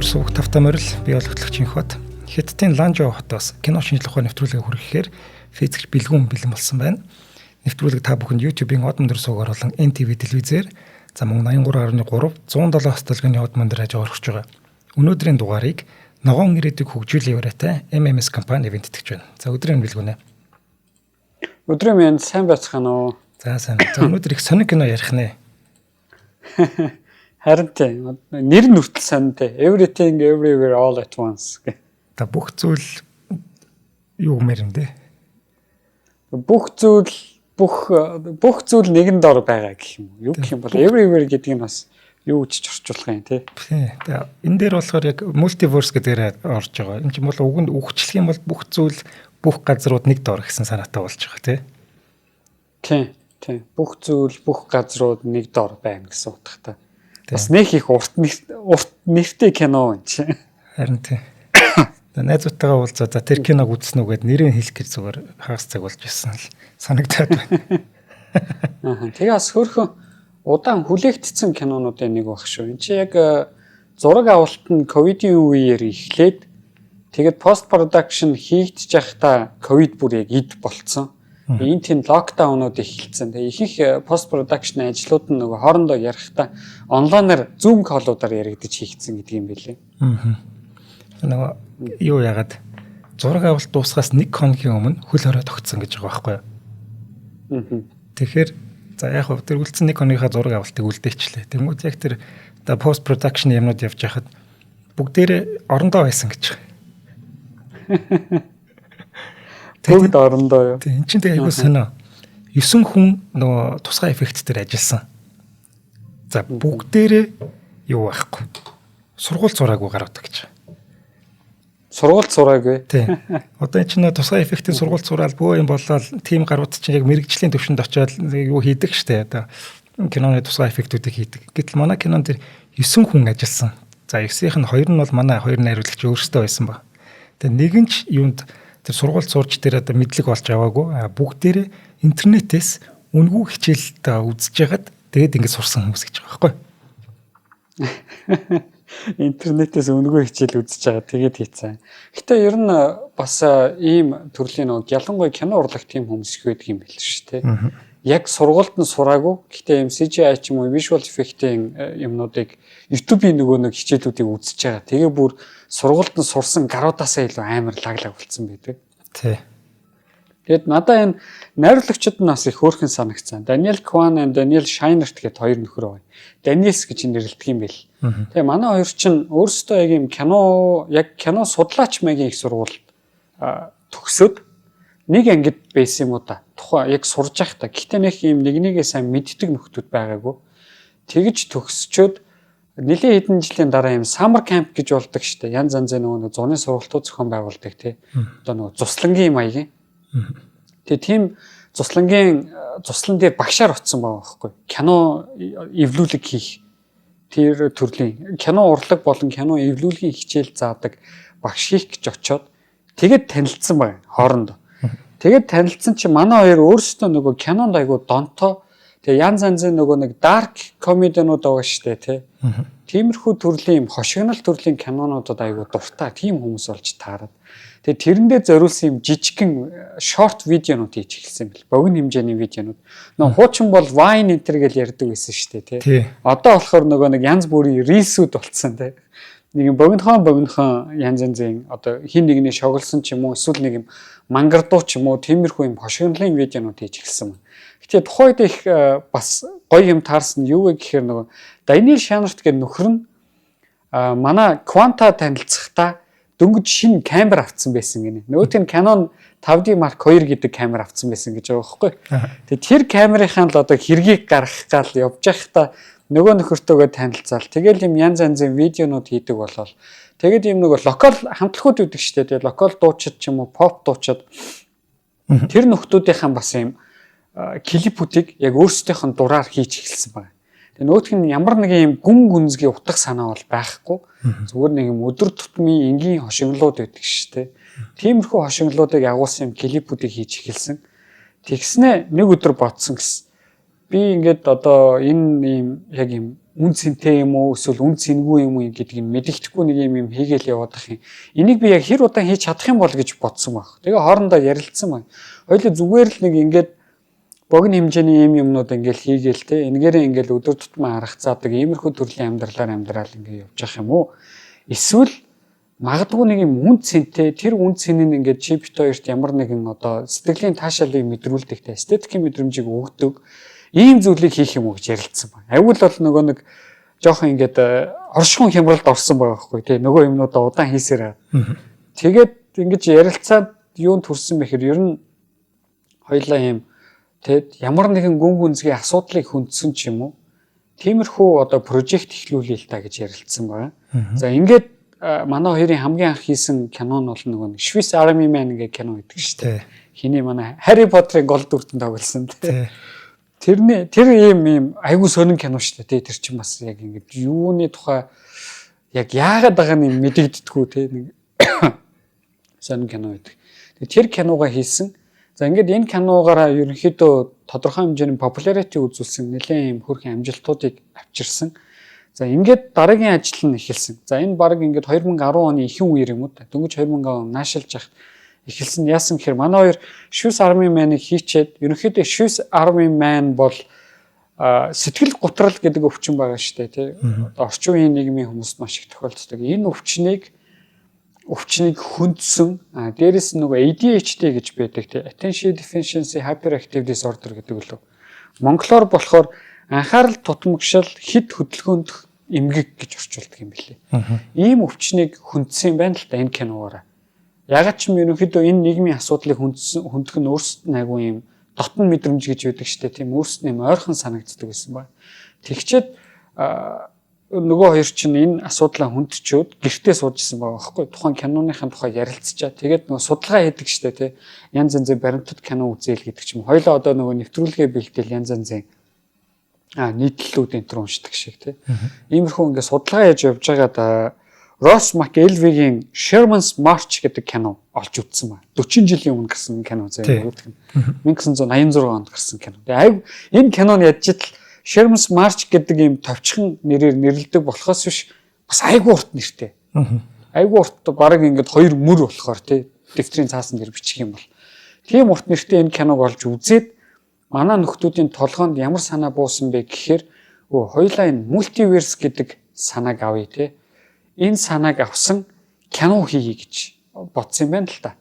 сувг тавтаморил биологчлогчийн хот Хятадын Ланжоу хотоос кино шинжлэх ухааны нэвтрүүлэг хүргэхээр физикч бэлгүүн бэлэн болсон байна. Нэвтрүүлэг та бүхэнд YouTube-ийн од мөндөр суугаар болон NTV телевизээр зам 83.3 107 хөтөлбөрийн од мөндөр хажуу орхиж байгаа. Өнөөдрийн дугаарыг ногоон ирээдүйг хөгжүүлэх яваатай MMS компани эвентэтгэж байна. За өдрийн бэлгүүнэ. Өдрийн минь сайн байцгаана уу? За сайн. За өнөөдөр их сонир кино ярих нэ. Харин тийм нэр нь хүртэл санаатай. Everything everywhere all at once. Та бүх зүйл юу мэр юм бэ? Бүх зүйл нэгэн дор байгаа гэх юм уу? Юу гэх юм бол everywhere гэдэг нь бас юу гэж орчуулах юм те. Тийм. Энэ дээр болохоор яг multiverse гэдгээр орж байгаа. Энэ чинь бол үгэнд үгчлэх юм бол бүх зүйл бүх газрууд нэг дор гэсэн санаатай болж байгаа те. Тийм. Бүх зүйл бүх газрууд нэг дор байна гэсэн утгатай. Бас нэг их урт нэртэй кино юм чи. Харин тийм. Найзуудтайгаа уулзаад за тэр киног үзсэн үгээд нэрийг хэлэх гэж зүгээр хагас цаг болж ирсэн л санагдаад байна. Тэгээ бас хөөрхөн удаан хүлээгдсэн кинонуудын нэг баг шүү. Энд чи яг зураг авалт нь ковидын үеэр эхлээд тэгээд пост продакшн хийгдэж байхдаа ковид бүр яг эд болцсон. Энэ тийм локдаунууд эхэлсэн. Тэгээ ихэнх пост продакшн ажлууд нь нөгөө хоорондоо ярихдаа онлайнаар Zoom call-уудаар яригдаж хийгдсэн гэдэг юм билээ. Нөгөө юу яагаад зураг авалт дуусахаас 1 хоногийн өмнө хөл хорой тогтсон гэж байгаа байхгүй юу? Тэгэхээр за яг хөө тэр үлдсэн 1 хоногийнхаа зураг авалтыг үлдээчлээ. Тэнгүүд яг тэр пост продакшн юмнууд явж байхад бүгдээрээ орондоо байсан гэж. Бүгд орондоо юу. Тийм чинь тэгээ айгуу сонио. 9 хүн нөгөө тусгай эффект дээр ажилласан. За бүгдээрээ юу байхгүй. Сургууль зураагүй гаргадаг гэж. Сургууль зураагүй. Тийм. Одоо энэ чинь тусгай эффектийн сургууль зураал бөө юм болоод тим гарууд чинь яг мэрэгжлийн төвшөнд очиод юу хийдэг штэ. Одоо киноны тусгай эффектүүдийг хийдэг. Гэтэл манай кинон дээр 9 хүн ажилласан. За 9-ийнх нь 2 нь бол манай 2 найруулагч өөрсдөө байсан ба. Тэгээ нэг нь ч юунд тэр сургууль сурч тэр одоо мэдлэг олж аваагүй. Бүгдээрээ интернетээс үнгүй хичээлд үзэж ягаад тэгээд ингэ сурсан хүмүүс гэж байгаа байхгүй. Интернетээс үнгүй хичээл үзэж байгаа тэгээд хийцэн. Гэтэ ер нь бас ийм төрлийн нэг ялангуяа кино урлах тийм хүмүүс их байдаг юм байл шүү дээ. Яг сургуульд нь сураагүй. Гэтэ ийм CGI ч юм уу visual effect-ийн юмнуудыг YouTube-ийн нөгөө нэг хичээлүүдийг үзэж байгаа. Тэгээ бүр сургуульд нь сурсан гаруудаасаа илүү амар лаглаг болцсон байдаг. Тий. Тэгэд надаа энэ найруулагчид нь бас их хөөрхөн санагцсан. Daniel Kwan and Daniel Scheinert гэдэг хоёр нөхөр байна. Daniels гэж нэрлэдэг юм бэл. Тэгээ манай хоёр чинь өөрсдөө яг юм кино судлаач маягийн их сургуульд төгсөөд нэг ангид байсан юм уу та. Тухайн яг сурж байхдаа гэхдээ нэг юм нэгнийгээ сайн мэддэг нөхдүүд байгаагүй. Тэгж төгсчөөд нэлээд хэдэн жилийн дараа юм summer camp гэж болдог штэ. Янз янзын нөгөө зуны сургалтууд зохион байгуулдаг тий. Одоо нөгөө цуслангийн маягийн. Тэгээ тийм цуслан дээр багшаар очсон байгаа байхгүй. Кино эвлүүлэг хийх тэр төрлийн кино урлаг болон кино эвлүүлгийн хичээл заадаг багш хийх гэж очоод тэгээд танилцсан байна хоорондоо. Тэгээд танилцсан чи манай хоёр өөрсдөө нөгөө кинонд айгуу донтоо тэгээ янз янзын нөгөө нэг dark comedy-нууд байгаа штэ тий. Тиймэрхүү төрлийн юм хошигнол төрлийн кинонуудад айгуу дуртай тийм хүмүүс болж таарад. Тэгээ тэрэндээ зориулсан юм жижигхэн short видеонууд хийж эхэлсэн бэл. Богино хэмжээний видеонууд. Нөгөө хуучин бол Vine Enter гэж ярьдаг байсан штэ тий. Одоо болохоор нөгөө нэг янз бүрийн reels-үүд болцсон тий. Нэг богинохон янз янзын одоо хин нэгний шоглсон ч юм уу эсвэл нэг юм мангардуу ч юм уу тиймэрхүү юм хошигнолын видеонууд хийж эхэлсэн байна. Гэтэ тухайд их бас гоё юм таарсан юу вэ гэхээр нөгөө Daniel Scheinert гэдэг нөхөр нь манай Quanta танилцахдаа дөнгөж шинэ камер авцсан байсан гинэ. Нөгөөт нь Canon 5D Mark II гэдэг камер авцсан байсан гэж байгаа байхгүй. Тэгээ тэр камерынхаа л одоо хэргийг гаргах гал явж байхдаа нөгөө нөхөртөөгөө танилцаал. Тэгэл юм янз янзын видеонууд хийдэг болол. Тэгээд юм нөгөө локал хамтлагууд үүдэг штэ. Тэгээд локал дуучид ч юм уу pop дуучид тэр нөхдүүдийнхэн бас юм клипүүдийг яг өөрсдийнх нь дураар хийж эхэлсэн байна. Тэгээ нөгөөх нь ямар нэгэн юм гүн гүнзгий утга санаа бол байхгүй. Зүгээр нэг юм өдөр тутмын энгийн хошигнолууд байдаг штэ. Тиймэрхүү хошигнолуудыг агуулсан юм клипүүдийг хийж эхэлсэн. Тэгснэ нэг өдөр бодсон гэсэн. би ингээд одоо энэ ийм яг ийм үн цэнтэй юм уу эсвэл үн цэнгүй юм уу гэдгийг мэдэгдэхгүй нэг юм хийгээл яваадах юм. Энийг би яг хэр удаан хийж чадах юм бол гэж бодсон баг. Тэгээ хоорондоо ярилцсан баг. Хоёул зүгээр л нэг ингээд богино хэмжээний юмнууд ингээл хийгээл те. Энэгээрээ ингээл өдөр тутмын харагцаадаг иймэрхүү төрлийн амьдралаар амьдрал ингээд явж явах юм уу? Эсвэл магадгүй нэг юм үн цэнтэй тэр үн цэнийг ингээд чи бит хоёрт ямар нэгэн одоо сэтгэлийн таашаалыг мэдрүүлдэг те. Эстетикийн мэдрэмжийг өгдөг ийм зүйлийг хийх юм уу гэж ярилцсан байна. Айвал бол нөгөө нэг жоохон ингээд оршихуун хямралд орсон байгаа байхгүй тий. Нөгөө юмнуудаа удаан хийсээр. Тэгээд ингэж ярилцаад юунд хүрсэн бэхээр ер нь хоёлаа юм тэгэд ямар нэгэн гүн гүнзгий асуудлыг хөндсөн ч юм уу. Тиймэрхүү одоо прожект эхлүүлээ л та гэж ярилцсан байна. За ингээд манай хоёрын хамгийн анх хийсэн кино нь бол нөгөө Swiss Army Man гэх кино гэдэг шүү дээ. Хиний манай Harry Potter-ын гол дүртэн тоглосон тий. Тэр ийм айгуу сонин кино шүү дээ. Тэр чинь бас яг ингэж юуны тухай яг яагаад байгаа нь мэдэгддэггүй те нэг сонин кино байдаг. Тэр киногаа хийсэн. За ингээд энэ киногаараа ерөнхийдөө тодорхой хэмжээний popularity үзүүлсэн нэлээд ийм хөрхэн амжилтуудыг авчирсан. За ингээд дараагийн ажил нь эхэлсэн. За энэ баг ингээд 2010 оны ихэнх үеэр юм уу та. Дөнгөж 2000 он наашилж явах эхэлсэн. Яасан гэхээр манай хоёр Swiss Army Man-ыг хийчээд ерөнхийдөө Swiss Army Man бол сэтгэл гутрал гэдэг өвчин байгаа шүү дээ тий. Одоо орчин үеийн нийгмийн хүмүүст маш их тохиолддог. Энэ өвчнийг хөндсөн дээрэс нь нөгөө ADHD гэж байдаг тий. Attention Deficiency Hyperactive Disorder гэдэг лөө. Монголоор болохоор анхаарал тутамгшил хэд хөдөлгөөнд эмгэг гэж орчуулдаг юм билээ. Ийм өвчнийг хөндсөн байна л да энэ киногаараа. Ягаад ч юм ерөнхийдөө энэ нийгмийн асуудлыг хөндөх нь өөрсдөд нь айгүй юм дотн мэдрэмж гэж байдаг штэ тийм өөрсдөд нь ойрхон санагддаг байсан ба. Тэгчээд нөгөө хоёр чинь энэ асуудлаа хөндчөөд гэртээ суужсэн байгаа байхгүй тухайн киноныхын тухай ярилцчаа. Тэгээд нөгөө судалгаа хийдэг штэ тий. Янз янзын баримтат кино үзээл гэдэг ч юм. Хоёлаа одоо нөгөө нэвтрүүлгээ бэлдээл янз янзын нийтлэлүүд энэ төр уншдаг шиг тий. Иймэрхүү ингээд судалгаа яаж явж байгаад Ross McElvey-гийн Sherman's March гэдэг кино олж үзсэн байна. 40 жилийн өмнө гарсан кино заяа. 1986 онд гарсан кино. Тэгээ энэ киноны ядчил Sherman's March гэдэг ийм товчхон нэрээр нэрлэдэг болохоос биш бас айгүй урт нэртэй. Айгүй урт бараг ингээд хоёр мөр болохоор тий дэвтрийн цаасан дээр бичих юм бол. Тийм урт нэртэй энэ киног олж үзээд манай нөхдүүдийн толгоонд ямар санаа буусан бэ гэхээр хоёлаа энэ мультиверс гэдэг санааг авъя тий. Энэ санааг авсан кино хийе гэж бодсон юм байна л та.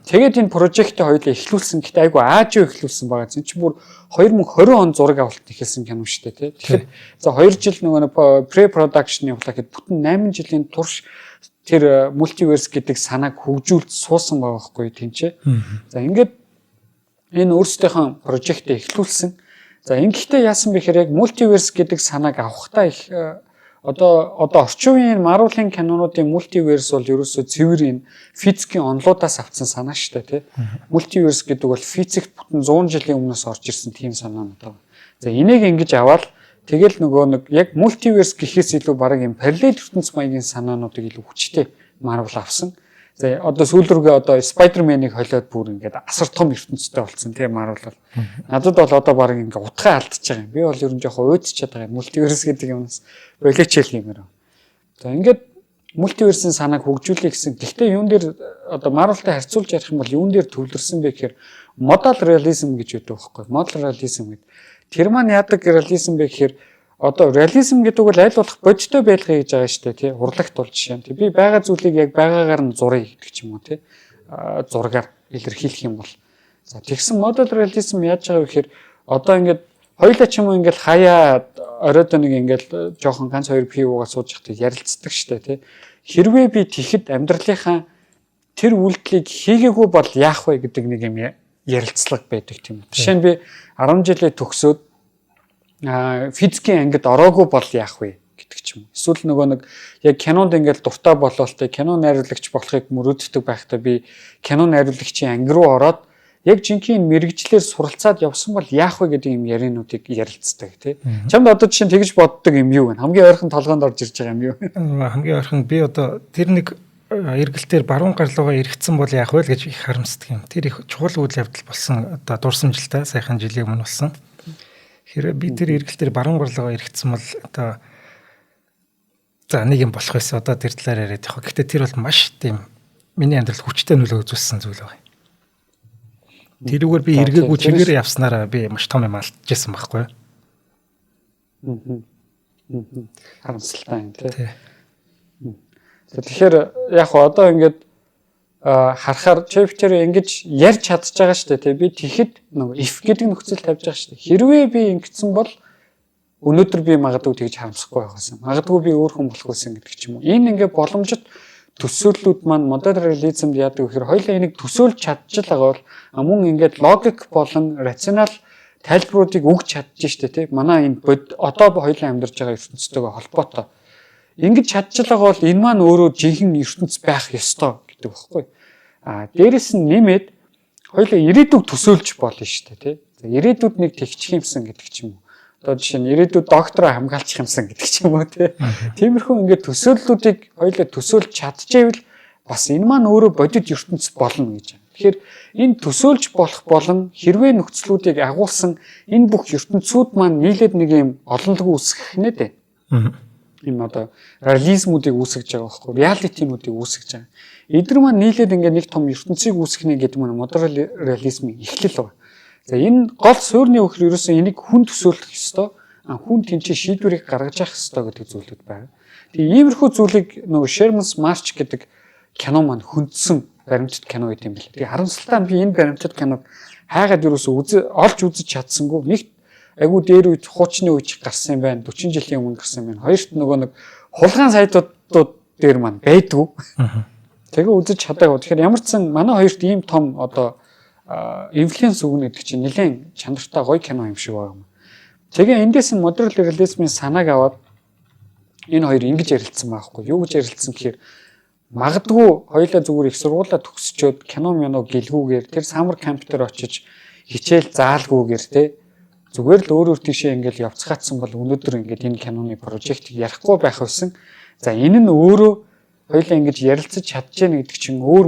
Тэгээд энэ прожектыг хоёулаа эхлүүлсэн. Гэхдээ айгу аажуу эхлүүлсэн байгаа. Зин чи бүр 2020 он зураг авалт эхэлсэн кино шүү дээ. Тэгэхээр за 2 жил нөгөө pre-production явуулаа гэхэд бүтэн 8 жилийн турш тэр multiverse гэдэг санааг хөгжүүлж суусан байгаа байхгүй тэнцээ. За ингээд энэ өөрсдийнхөө прожектыг эхлүүлсэн. За ингэхдээ яасан бэ гэхээр яг multiverse гэдэг санааг авахтаа их одоо орчин үеийн Marvel-ын кинонуудын мультиверс бол ерөөсөө цэвэр энэ физикийн онлуудаас авсан санаа шүү дээ тий. Мультиверс гэдэг бол физикт бүтэн 100 жилийн өмнөөс орж ирсэн тийм санаанууд байна. За энийг ингэж аваад тэгэл нөгөө нэг яг мультиверс гэхээс илүү баг юм параллел ертөнц маягийн санаануудыг илүү хүчтэй Marvel авсан. За одоо сүүл рүүгээ одоо Spider-Man-ыг холиод бүр ингээд асар том ертөнцтэй болсон тийм Marvel бол. Надад бол одоо баг ингээд утгаа алдчихж байгаа юм. Би бол ер нь жоохон уйдчихад байгаа юм. Мультиверс гэдэг юмнаас болиочл юмэр. За ингээд мультиверсийн санааг хөгжүүлэх гэсэн. Гэхдээ юун дээр одоо Marvel-тай харьцуулж ярих юм бол юун дээр төвлөрсөн бэ гэхээр modal realism гэж байдаг байхгүй. Modal realism гэдэг. Тэр маань яадаг реализм бэ гэхээр одоо реализм гэдэг бол аль болох бодиттой байлгыг гэж байгаа шүү дээ тий. Урлагт бол жишээ нь. Би байгаа зүйлийг яг байгаагаар нь зуръя гэдэг ч юм уу тий. Зургаар илэрхийлэх юм бол. За тэгсэн modal realism яаж байгаа вэ гэхээр одоо ингээд хоёулаа ч юм уу ингээд хаяа оройд нэг ингээд жоохон ганц хоёр пивуугаа сууж явахдаа ярилцдаг шүү дээ тий. Хэрвээ би тэгэхэд амьдралынхаа тэр үйлдэлийг хийгээгүй бол яах вэ гэдэг нэг юм ярилцлага байдаг тийм. Жишээ нь би 10 жилээ төгсөөд физикийн ангид ороогүй бол яах вэ гэдэг ч юм. Эсвэл нөгөө нэг яг кинонд ингээл дуртай болоолтой кино найруулагч болохыг мөрөөддөг байхдаа би кино найруулагчийн анги руу ороод яг жинхэнэ мэрэгчлэр суралцаад явсан бол яах вэ гэдэг юм яринуудыг ярилцдаг тий. Чамд одоо жишээ нь тэгж боддог юм юу вэ? Хамгийн ойрхон толгоонд орж ирж байгаа юм юу вэ? Хамгийн ойрхон би одоо тэр нэг эргэлтээр баруун гарлуугаа эргэцсэн бол яах вэ гэж их харамсдаг юм. Тэр их чухал үйл явдал болсон одоо дурсамжилтай сайхан жилийн өмнө болсон. Тэгэхээр би тэр эргэл дээр баруун гарлогоо эргэцсэн бол одоо за нэг юм болох байсан. Одоо тэр талаар яриад явах. Гэхдээ тэр бол маш тийм миний амьдралд хүчтэй нөлөө үзүүлсэн зүйл байна. Тэрүүгээр би эргээгүй чигээр явснараа би маш том юм алдчихсан байхгүй юу? Харамсалтай юм тий. Тэгэхээр яг одоо ингээд харахаар чипчээр ингэж ярьж чадж байгаа шүү дээ тий. Би тэгэхэд нөгөө if гэдэг нөхцөл тавьж байгаа шүү дээ. Хэрвээ би ингэсэн бол өнөөдөр би магадгүй тэгж харамсахгүй байх байсан. Магадгүй би өөр хүн болох байсан гэдэг ч юм уу. Энэ ингээд боломжит төсөөллүүд маань модерн реализмд яадаг гэхээр хоёулаа энийг төсөөлж чадчихлаагаа бол мөн ингээд логик болон рационал тайлбаруудыг өгч чадчих штэ тий. Манай энэ одоо хоёулаа амьдарч байгаа ертөнцтэйгээ холбоотой. Ингэж чадчихлаагаа бол энэ маань өөрөө жинхэнэ ертөнц байх ёстой гэдэг багхгүй. Дээрэс нь нэмээд хоёулаа ирээдүйг төсөөлж болно штэ тий. Ирээдүйд нэг тэгчих юмсан гэдэг ч юм уу. Одоо жишээ нь ирээдүйд доктороо хамгаалчих юмсан гэдэг ч юм уу тий. Тиймэрхүү ингээд төсөөллүүдийг хоёулаа төсөөлж чадчихвэл бас энэ маань өөрөө бодит ертөнц болно гэж. Тэгэхээр энэ төсөөлж болох болон хэрвээ нөхцлүүдийг агуулсан энэ бүх ертөнцүүд маань нийлээд нэг юм олонлого үүсгэх нэ дээ. Ийм одоо реализмуудыг үүсгэж байгаа байхгүй реалитинуудыг үүсгэж байгаа. Эдгээр маань нийлээд ингээд нэг том ертөнцийг үүсгэнэ гэдэг нь модерн реализмын эхлэл байна. За энэ гол суурьны өхөр ерөөсөн энийг хүн төсөөлөх ёстой. Хүн тэнцээ шийдвэрийг гаргаж явах ёстой гэдэг зүйлүүд байна. Тэгээ иймэрхүү зүйлийг нөгөө Sherman's March гэдэг кино маань хүндсэн баримтат кино гэдэг юм билээ. Тэгээ харамсалтай нь би энэ баримтат киног хайгаад ерөөсөө олж үзэж чадсангүй. Нэг айгу дээр үед хуучны үеч гарсан юм байна. 40 жилийн өмнө гарсан юм байна. Хоёрт нөгөө нэг хулгайн сайтууд дээр маань байдгүй. Тэгээ үзэж чадаагүй. Тэгэхээр ямар ч сан манай хоёрт ийм том одоо инфлюенс өгнө гэдэг чинь нэлээд чанартай гоё кино юм шиг байна. Тэгээ эндээс нь модерн реализмын санааг аваад энэ хоёр ингэж ярилцсан байхгүй. Юу гэж ярилцсан гэхээр магадгүй хоёулаа зүгээр их сургуулаа төгсчөөд кино гэлгүүгээр тэр самар компьютер очиж хичээл заалгүйгээр те зүгээр л өөр тийшээ ингээл явцгаатсан бол өнөөдөр ингээд энэ киноны прожектыг ярихгүй байх байсан. За энэ нь өөрөө хоёулаа ингэж ярилцаж чадчихна гэдэг чинь өөр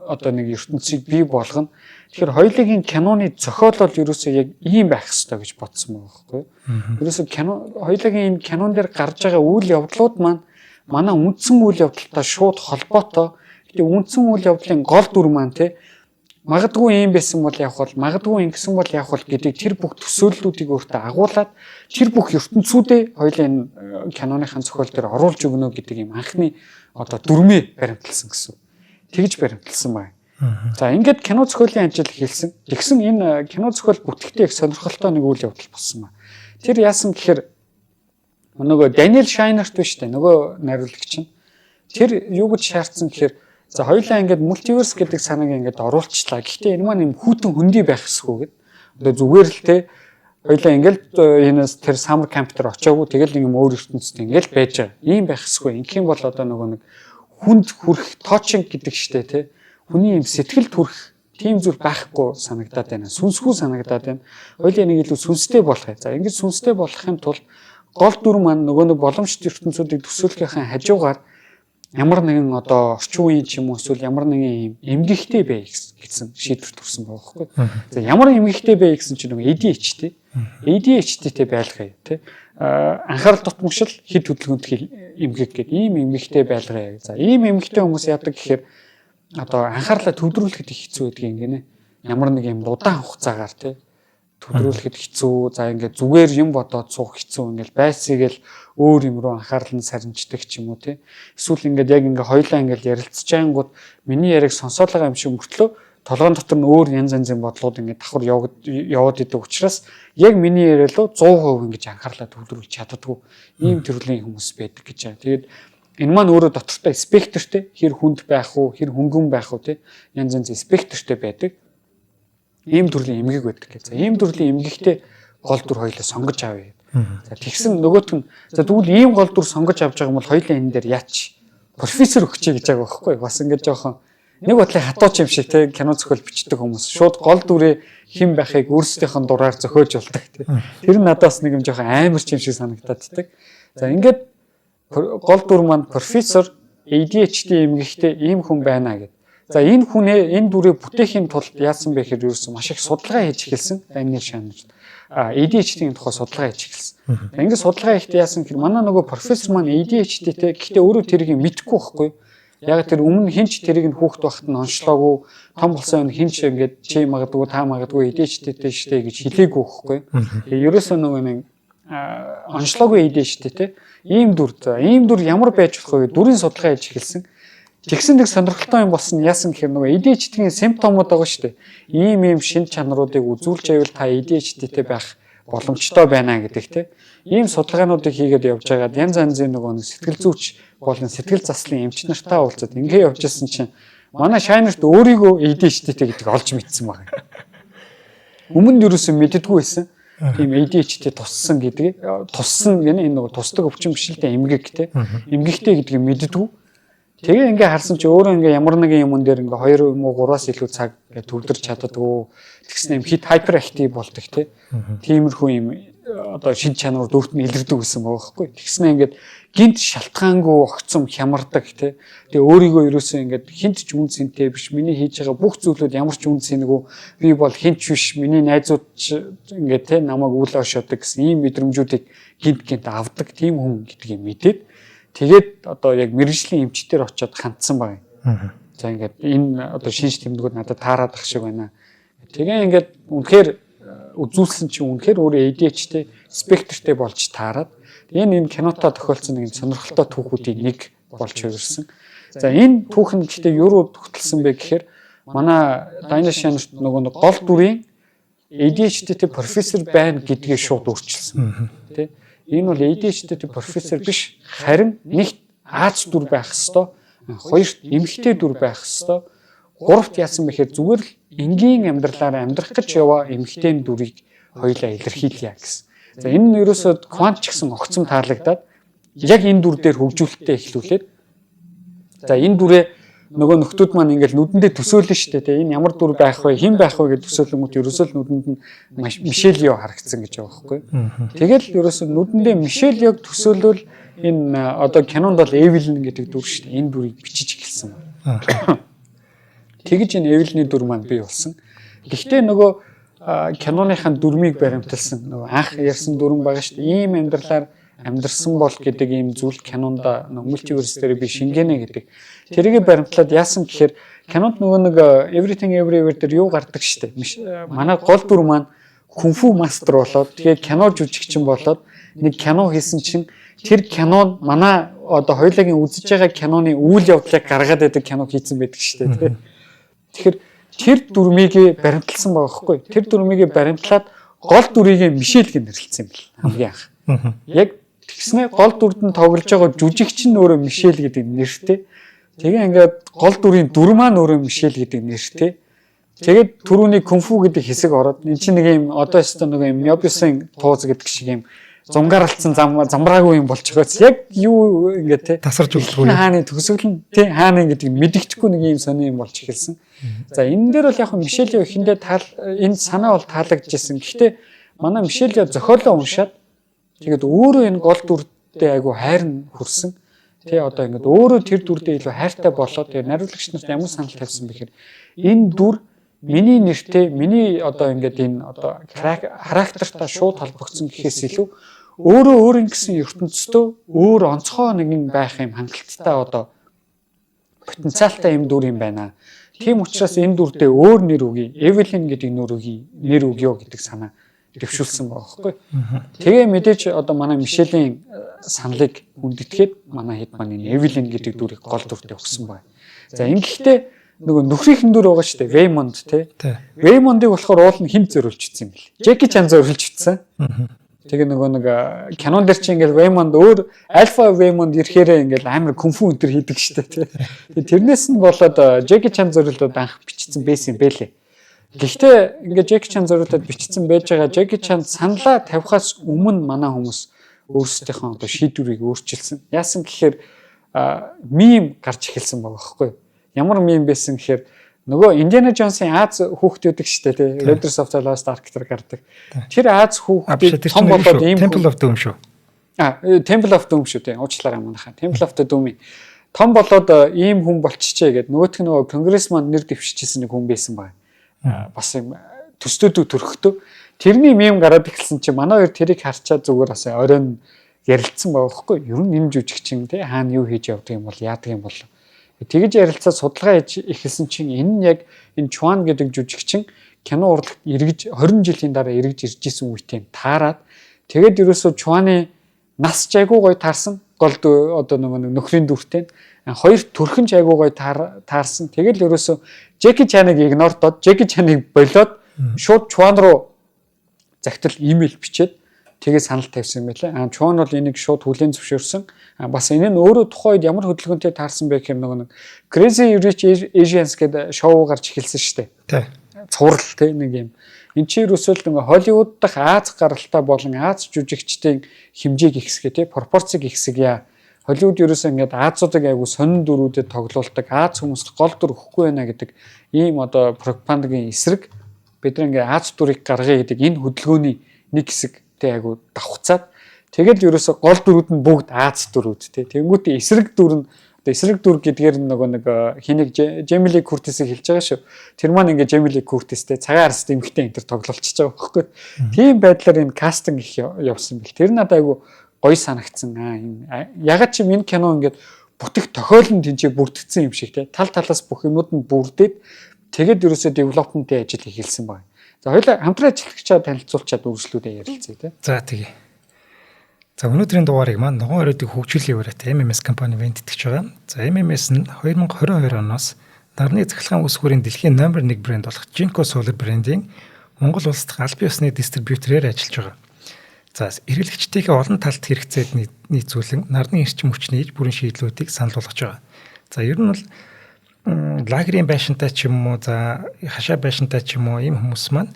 одоо нэг ертөнцийг бий болгоно. Тэгэхээр хоёулын киноны зохиолол ерөөсөө яг ийм байх хэрэгтэй гэж бодсон байгаа байхгүй юу? Ерөөсөө хоёулын энэ кинон дээр гарч байгаа үйл явдлууд маань манай үндсэн үйл явдалтай шууд холбоотой. Тэгээ үндсэн үйл явдлын гол дүр маань те магадгүй юм байсан бол явах бол магадгүй ингэсэн бол явах бол гэдэг тэр бүх төсөөллүүдийг өөртөө агуулад тэр бүх ертөнцүүдээ хоёулаа энэ киноныхын зохиол дээр оруулж өгнө гэдэг юм анхны одоо дүрмээ баримтлсан гэсэн. Тэгж баримтлсан байна. За ингээд кино зохиолын ажил хийлсэн. Тэгсэн энэ кино зохиол бүтэхдээ их сонирхолтой нэг үйл явдал болсон байна. Тэр яасан гэхээр нөгөө Daniel Scheinert биш үү? Нөгөө найруулагч нь. Тэр юу гэж шаардсан гэхээр за хоёулаа ингээд мультиверс гэдэг санааг ингээд оруулчлаа. Гэхдээ энэ маань юм хүүтэн хөндөй байх ёсгүй гэдэг. Одоо зүгээр л те хоёулаа ингээд энэс тэр самар компьютер очоогүй тэгэл нэг юм өөр ертөнцид ингээд байж байгаа. Ийм байх ёсгүй. Ингэх юм бол одоо нөгөө нэг хүнд хүрэх touching гэдэг штэ те. Хүний юм сэтгэлд хүрэх тийм зүйл байхгүй санагдаад байна. Сүнсгүй санагдаад байна. Хоёулаа нэг илүү сүнстэй болгоё. За ингэж сүнстэй болгохын тулд гол дүр маань нөгөө нэг боломжит ертөнцүүдийг төсөөлөхөхийн хажуугаар ямар нэгэн одоо орчин үеийн ч юм уу эсвэл ямар нэгэн эмгэгтэй бай гэсэн шийдвэр төрсэн байгаа байхгүй. За ямар эмгэгтэй бай гэсэн чинь нөгөө ADHD ADHD-тэй байлгая тий. Анхаарал дутмагшил хэд хөдөлгөөнт эмгэг гэдэг ийм эмгэгтэй байлгая. За ийм эмгэгтэй хүмүүс яадаг гэхээр одоо анхаарлаа төвлөрүүлэхэд их хэцүү байдаг юм гинэ. Ямар нэг юм удаан хугацаагаар тий төвлөрүүлэхэд хэцүү. За ингээд зүгээр юм бодоод суух хэцүү. Ингээд байсгийгэл өөр юм руу анхаарал нь сарниждаг ч юм уу тий. Эсвэл ингээд яг ингээд хоёлаа ингээд ярилцж байнгут миний яриг сонсоод байгаа юм шиг мөртлөө толгойн дотор нь өөр янз янзын бодлууд ингээд давхар яваад идэг учраас яг миний яриалуу 100% ингээд анхаарлаа төвлөрүүлж чаддаггүй ийм төрлийн хүмүүс байдаг гэж байна. Тэгээд энэ маань өөрөө дотортой спектртэй хэр хүнд байх уу, хэр хөнгөн байх уу тий янз янзын спектртэй байдаг. Ийм төрлийн эмгэг байдаг гэж. За ийм төрлийн эмгэгтэй гол дүр хоёлоо сонгож авъя. За тэгсэн нөгөөт нь за тэгвэл ийм гол дүр сонгож авч байгаа юм бол хоёлаа энэ дээр яач профессор өгчэй гэж байгаа байхгүй бас ингээд жоохон нэг бодлын хатууч юм шиг тий кино зохиол бичдэг хүмүүс шууд гол дүрээ хэн байхыг өөрсдийнх нь дураар зохиож болдог тий. Тэр нь надаас нэг юм жоохон амар ч юм шиг санагдаад таг. За ингээд гол дүр маань профессор ADHD эмгэгтэй ийм хүн байна гэдэг. За энэ хүнээ энэ дүрээ бүтээхийн тулд яасан бэ гэхээр ерөөсөн маш их судалгаа хийж эхэлсэн Daniel Scheinert. ADHD-ийн тухай судалгаа хийж эхэлсэн. Ингээд судалгаа хийхдээ яасан гэхээр манай нөгөө профессор маань ADHD-тэй гэхдээ өөрөө тэрийг мэдэхгүй байхгүй. Яг тэр өмнө хинч тэрийг нь хүүхэд байхад нь онцлоогүй том болсон хүн хинч ингээд чи магадгүй та магадгүй ADHD-тэй штэ гэж хэлээгүй байхгүй. Тэгээ ерөөсөө нөгөө нэг онцлоогүй ADHD-тэй ийм дүр ямар байж болох вэ? Дүрийн судалгаа хийж эхэлсэн. Тэгсэн нэг сонирхолтой юм болсон яасан гэхээр нөгөө ADHD-ийн симптомууд байгаа шүү дээ. Ийм шин чанаруудыг үзүүлж байвал та ADHD-тэй байх боломжтой байна гэдэг тийм. Ийм судалгаануудыг хийгээд явж байгаад янз янзын нөгөө сэтгэл зүйч болон сэтгэл заслын эмч нартай уулзаад ингээ явж ирсэн чинь манай Шайнерт өөрийгөө ADHD-тэй гэдгийг олж мэдсэн байна. Өмнө нь юусэн мэддэггүй байсан. Тийм ADHD туссан гэдгийг туссан гэнэ энэ нөгөө тусдаг өвчин биш л дээ эмгэг тийм. Эмгэгтэй гэдгийг мэддэггүй. Тэгээ ингээ харсан чи өөрөө ингээ ямар нэгэн юмн дээр ингээ 2 юм уу 3-аас илүү цаг ингээ төвлөрч чаддаггүй тэгснэ юм хит хайперактив болдог тиймэрхүү юм одоо шин чанар дүрт нь илэрдэг гэсэн байгаа байхгүй. Тэгснэ ингээд гинт шалтгаангүй огцом хямардаг тэгээ өөрийгөө ерөөсөө ингээд хинт ч үн цэнтэй биш миний хийж байгаа бүх зүйлүүд ямар ч үн цэнэгүй би бол хинт биш миний найзууд ингээд намайг үл ошоодаг гэсэн ийм мэдрэмжүүдийг гинт авдаг тийм хүн гэдгийг мэдээд тэгээд одоо яг мэрэгжлийн эмчтэр очиод хандсан баг юм. За ингээд энэ одоо шинж тэмдгүүд надад таарад ах шиг байна. Тэгээ ингээд үнэхээр үзүүлсэн чинь үнэхээр өөрөө ADHD спектртэй болж таарад. Энэ кинотоо тохиолдсон нэг сонирхолтой түүхүүдийн нэг болж хувирсан. За энэ түүх нь гэхдээ юу төгтөлсөн бэ гэхээр манай Dynashian нөгөө гол дүрийн ADHD-тэй профессор байна гэдгээ шууд өөрчилсөн. Тэ энэ бол ADHD-тэй профессор биш харин нэгт Аз дүр байх ёстой, хоёрт эмэгтэй дүр байх ёстой, гуравт яасан бэхээр зүгээр л энгийн амьдралаараа амьдрах гэж яваа эмэгтэй дүрийг хоёулаа илэрхийлье гэсэн. За энэ нь ерөөсөө квант ч гэсэн огцом таалагдаад яг энэ дүр дээр хөгжүүлэлтээ эхлүүлээд за энэ дүрээ нөгөө нөхдүүд маань ингээл нүдэндээ төсөөлнө шүү дээ. Энэ ямар дүр байх вэ, хэн байх вэ гэж төсөөлөнгүүт ерөөсөө л нүдэнд нь Мишель Йо харагдсан гэж байгаа байхгүй. Тэгэл ерөөсөө нүдэндээ Мишель Йог төсөөлвөл энэ одоо кинонд бол Эвелин гэдэг дүр шүү дээ. Энэ дүрийг бичиж эхэлсэн. Тэгэж энэ Эвелиний дүр маань бий болсон. Гэхдээ нөгөө киноныхаа дүрмийг баримталсан нөгөө анх ярьсан дүрм байгаа шүү дээ. Ийм амьдралаар амьдрсан бол гэдэг ийм зүйл кинонд мультиверс дээр би шингэнэ гэдэг. Тэрийг баримтлаад яасан гэхээр кинонд нөгөө нэг Everything Everywhere дээр юу гардаг шүү дээ. Манай гол дүр маань кунфу мастер болоод тэгээ кино жүжигчин болоод нэг кино хийсэн чинь тэр кинон манай одоо хоёулагийн үзэж байгаа киноны үйл явдлыг гаргаад байдаг кино хийсэн байдаг шүү дээ. Тэгэхээр тэр дүрмийг баримтлсан байгаа байхгүй. Тэр дүрмийг баримтлаад гол дүрийг Мишель гэж нэрлэлсэн юм бэл хамгийн анх. Яг тэгснэ гол дүрд нь тоглож байгаа жүжигчин өөрөө Мишель гэдэг нэртэй. Тэгээ ингээд гол дүрийн дүр маань өөрөө Мишель гэдэг нэртэй. Тэгээд түрүүний кунфу гэдэг хэсэг ороод эн чинь нэг юм одоо өстө нэг юм Мёбиусын тууз гэдэг шиг юм зумгаарлцсан замбраагүй юм болж байгаач яг юу ингээд те тасарч өгдөггүй хааны төгсгөл нь те хааны гэдэг мэдэгдэхгүй нэг юм сони юм болж эхэлсэн. За энэ дээр бол яг Мишель Йо эхэндээ энэ санаа бол таалагдчихсэн. Гэхдээ манай Мишель Йо зохиолоо уншаад тэгээд өөрөө энэ гол дүртэй айгу хайр нь хүрсэн. Тэ одоо ингээд өөрөө тэр дүрдээ илүү хайртай болоод тэгээд нариулагч нарт ямар санал тавьсан бэхээр энэ дүр миний нэртэй миний одоо ингээд энэ одоо характертаа шууд холбогдсон гэхээс илүү өөрөө гэсэн ертөнцийн өөр онцгой нэгэн байх юм хангалттай одоо потенциалтай юм дүр юм байна. Тийм учраас энэ дүрдээ өөр нэр өгье. Эвелин гэдэг нэр өгье гэдэг санаа дэвшүүлсэн байгаа байхгүй. Тэгээ мэдээж одоо манай Мишелийн саналыг хүндэтгээд манай хэд маань энэ Эвелин гэдэг дүрийг гол дүртээ өгсөн байна. За ингэхдээ нөгөө нөхрийнхэн дүр байгаа шүү дээ. Веймонд тий. Веймондыг болохоор уул нь хэн зориулж утсан юм бэл. Жеки Чан зориулж утсан. Тэгээ нөгөө нэг кинон дээр чи ингээл Веймонд өөр альфа Веймонд ирэхээрээ ингээл амар кунфу өнтер хийдэг шүү дээ тий. Тэгээ тэрнээс нь болоод Жеки Чан зориулаад анх бичсэн байсан юм бэлээ. Гэхдээ ингээд Жеки Чан зориулаад бичсэн байж байгаа Жеки Чан саналаа тавихаас өмнө манай хүмүүс өөрсдийнхөө одоо шийдвэрийг өөрчилсөн. Яасан гэхээр мим гарч эхэлсэн байгаа байхгүй юу? Ямар мим байсан гэхээр нөгөө Индиана Джонсын Аз хүүхдүүд шүү дээ тий. Raiders of the Lost Ark дээр гардаг. Тэр Аз хүүхдүүд том болоод ийм Temple of Doom шүү. Temple of Doom шүү тий. Уучлаарай манайхаа. Temple of the Doom-ийн том болоод ийм хүн болчихжээ гэдэг нөгөөх нь нөгөө конгрессман нэр дэвшижсэн нэг хүн байсан байна. Бас юм төстөөдөө төрөхдөө тэрний мем гараад эхэлсэн чинь манай хоёр тэрийг харчаад зүгээр бас оройн ярилцсан байгаа байхгүй юу? Ер нь энэ жүжигчин те хаана юу хийж явдаг юм бол яадаг юм бол тэгж ярилцаад судалгаа хийж эхэлсэн чинь энэ нь яг энэ Чуан гэдэг жүжигчин кино урлагт эргэж 20 жилийн дараа эргэж ирж исэн үетэй таарад тэгээд ерөөсөө Чуаны нас ч айгуу гоё таарсан голд одоо нөгөө нөхрийн дүртэй хоёр төрхөн ч айгуу гоё таарсан тэгэл ерөөсөө Жеки Чаныг игнордоод Жеки Чаныг болоод шууд Чуан руу захидал имэйл бичээд тэгээ санал тавьсан юм байлаа. Чуан бол энийг шууд хүлээн зөвшөөрсөн. Бас энэ нь өөрөө тухайд ямар хөдөлгөөнтэй таарсан бэ гэхээр нөгөө Crazy Rich Asians гэдэг шоу гарч эхэлсэн шүү дээ. Тий. Цуврал тий нэг юм. Энд чинь ерөөсөө нөгөө Холливуд дахь Аз гаралтай болон Аз жүжигчдийн хэмжээг ихсгээ тий пропорцийг ихсгийа. Холливуд ерөөсөө ингээд Азуудыг айгу сонин дүрүүдэд тоглуулдаг. Аз хүмүүст гол дүр өгөхгүй байна гэдэг ийм одоо пропагандагийн эсрэг бид нэг Аз дүрийг гаргая гэдэг энэ хөдөлгөөний нэг хэсэг айгу давхцаад тэгэл ерөөсө гол дүрүүд нь бүгд Аз дүрүүд тий. Тэнгүүтээ эсрэг дүр нь одоо эсрэг дүр гэдгээр нөгөө нэг хэнийг Джейми Ли Куртисийг хэлж байгаа шүү. Тэр маань ингээ Джейми Ли Куртистэй цагаан арс эмэгтэй энэ төр тоглолцож байгаа байхгүй. Тийм байдлаар энэ кастинг их явсан бэл. Тэр надад айгу гоё санагдсан. Ягаад ч юм энэ кино ингээд бүтэх тохиолн тэнцээ бүрдэгдсэн юм шиг тий. Тал талаас бүх юмуд нь бүрдээд тэгээд ерөөсө девелопментийн ажил эхэлсэн байна. За хоёулаа хамтран ажиллагчаа танилцуулчаад үргэлжлүүлээ ярилцъя тий. За тэгье. За өнөөдрийн дугаарыг маань ногоон оройдыг хөгжүүлэх яваад MMS компани вендтгэж байгаа. За MMS нь 2022 оноос нарны цахилгаан ус хүрээний дэлхийн номер 1 брэнд болох Jinko Solar брендийн Монгол улс дахь албан ёсны дистрибьюторээр ажиллаж байгаа. За эрхлэгчдийнхээ олон талт хэрэгцээд нийцүүлэн нарны эрчим хүчний иж бүрэн шийдлүүдийг санал болгож байгаа. За ер нь бол лагерийн байшинтай ч юм уу за хашаа байшинтай ч юм уу ийм хүмүүс маань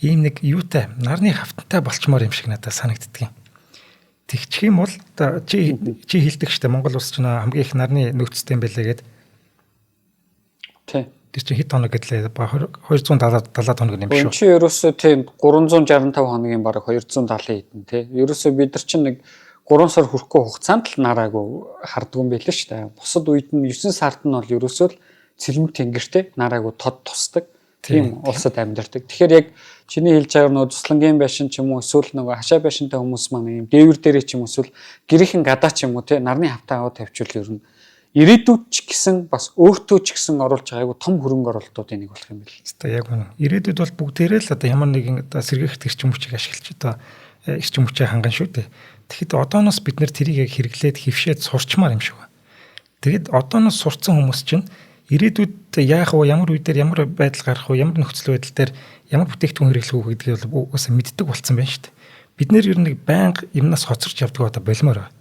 ийм нэг юутай нарны хавтантай болчмоор юм шиг надад санагддаг юм. Тэгчих юм бол чи хэлдэг штэ Монгол улс ч хамгийн их нарны нөөцтэй юм байлээ гэд. Тий. Тэр чи хэд хоног гэдлээ 270 хоног юм биш үү? Чи ерөөсөө тийм 365 хоногийн бараг 270 хэдэн тий. Ерөөсөө бид нар чинь нэг 3 сар хүрэхгүй хугацаанд л нараагүй харддаг юм байлээ шүү дээ. Бусад үед нь 9 сард нь бол ерөөсөө л цэлмэг тэнгэртэй нараагүй тод тусдаг. Тийм улсад амьдардаг. Тэгэхээр яг чиний хэлж байгаа нөгөө туслангийн байшин ч юм уу эсвэл нөгөө хашаа байшинтай хүмүүс маань юм дээвэр дээрээ ч юм уу эсвэл гэрийнхэн гадаа ч юм уу тий нарны хавтаа аваад тавьчвал ер нь ирээдүйд ч гэсэн бас өөртөө ч гэсэн оруулж байгаа айгу том хөрөнгө оруулалтуудын нэг болох юм байна. Хэвээ яг үнэ. Ирээдүйд бол бүгдээрээ л одоо ямар нэгэн одоо сэргээгт эрчим хүчийг ашиглаж одоо эрчим хүчээ ханган шүү дээ. Тэгэхэд одооноос бид нэр тэрийг хэрэглээд хөвшөөд сурчмаар юм шиг байна. Тэгэд одооноос сурцсан хүмүүс чинь ирээдүйд яах вэ, ямар үе дээр ямар байдал гарах вэ, ямар нөхцөл байдал дээр ямар бүтээгдэхүүн хэрэглэх үү гэдгийг бол угаасаа мэддэг болсон байна шүү дээ. Бид нэр ер нь байнга юмнаас хоцорч явдаг одоо болмоор байна.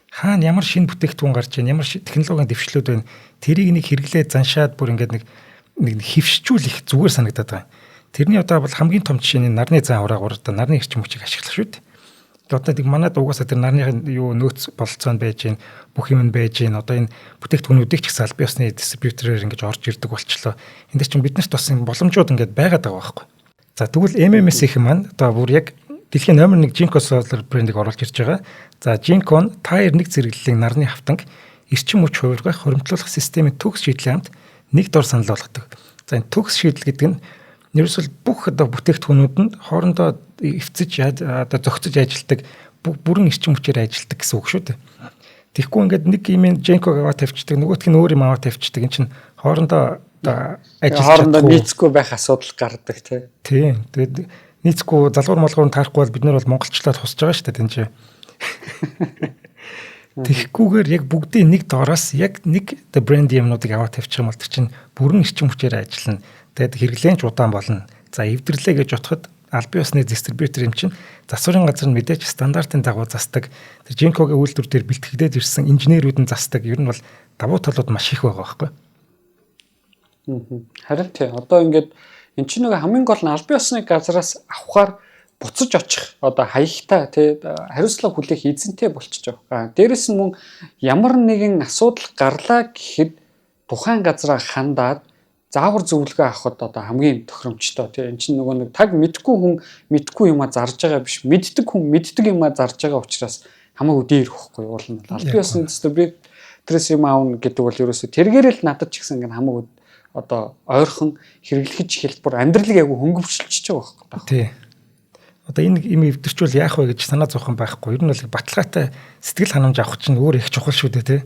Хаана ямар шинэ бүтээгдэхүүн гарч ийн, ямар технологийн дэвшлүүд байна. Тэрийг нэг хэрэглээд заншаад бүр ингээд нэг хөвшчүүлэх зүгээр санагдаад байгаа. Тэрний одоо бол хамгийн том жишээ нь нарны зан ураагур одоо нарны эрчим хүчийг ашиглах шүү дээ. Одоо нэг манайд угаасаа тэр нарны юу нөөц бололцоонд байж гин бүх юм байж гин одоо энэ бүтээгдэхүүнүүдийг ч гэсэн албан ёсны дистрибьюторээр ингэж орж ирдэг болчлоо. Энд дээр чинь биднэрт бас юм боломжууд ингээд байгаад байгаа байхгүй. За тэгвэл MMS-ийн маань одоо бүр яг дэлхийн номер 1 Jinko Solar брендийг оруулж ирж байгаа. За Jinko нь Tier 1 зэрэглэлийн нарны хавтанг эрчим хүч хувиргах хуримтлуулах системийн төгс шийдлийн хамт нэг дор санал болгодог. За энэ төгс шийдэл гэдэг нь ерөөсөл бүх одоо бүтээгдэхүүнүүд нь хоорондоо эвцэж одоо зохицож ажилладаг бүрэн эрчим хүчээр ажилладаг гэсэн үг шүү дээ. Тэгэхгүй ингээд нэг юм Jinko аваад тавьчихдаг, нөгөөх нь өөр юм аваад тавьчихдаг. Энд чинь хоорондоо ажиллаж хоорондоо нийцэхгүй байх асуудал гардаг тийм. Тэгээд нийцэхгүй залгуур малгуур таарахгүй бол бид нар бол монголчлаад хусж байгаа шүү дээ тэн чинь. Тэгэхгүйгээр яг бүгдийн нэг доороос яг нэг брэнд юмнуудыг аваад тавьчих юм бол тэр чинь бүрэн эрчим хүчээр ажиллана. Тэгээд хэрэглэнч удаан болно. За эвдэрлээ гэж бодоход албан ёсны дистрибьютор юм чинь засварын газар нь мэдээж стандартын дагуу засдаг. Тэр Jinko-гийн үйлдвэр дээр бэлтгэгдээд ирсэн инженерүүд нь засдаг. Ер нь бол давуу талууд маш их байгаа байхгүй. Харин тий. Одоо ингээд эн чинь нэг хамгийн гол нь албан ёсны газараас авахаар буцаж очих одоо хаягтай тий хариуцлага хүлээх эзэнтэй болчихж байгаа. Дээрэс нь мөн ямар нэгэн асуудал гарлаа гэхэд тухайн газараа хандаад заавар зөвлөгөө авахд одоо хамгийн тохиромжтой тий эн чинь нөгөө нэг таг мэдгүй хүн мэдгүй юма зарж байгаа биш мэддэг хүн мэддэг юма зарж байгаа учраас хамаагүй дээр ихгүй уул нь албан ёсны дистрибьюторээс юм аавна гэдэг бол ерөөсө тэргээрэл надад ч гэсэн ингэ хамаагүй одоо ойрхон хэрэглэж хэлбэр амьдралыг айгүй хөнгөвчлөж байгаа байхгүй. Тий. Одоо энэ юм эвдэрчүүл яах вэ гэж санаа зовхон байхгүй. Ер нь бол баталгаатай сэтгэл ханамж авах чинь өөр их чухал шүү дээ, тий.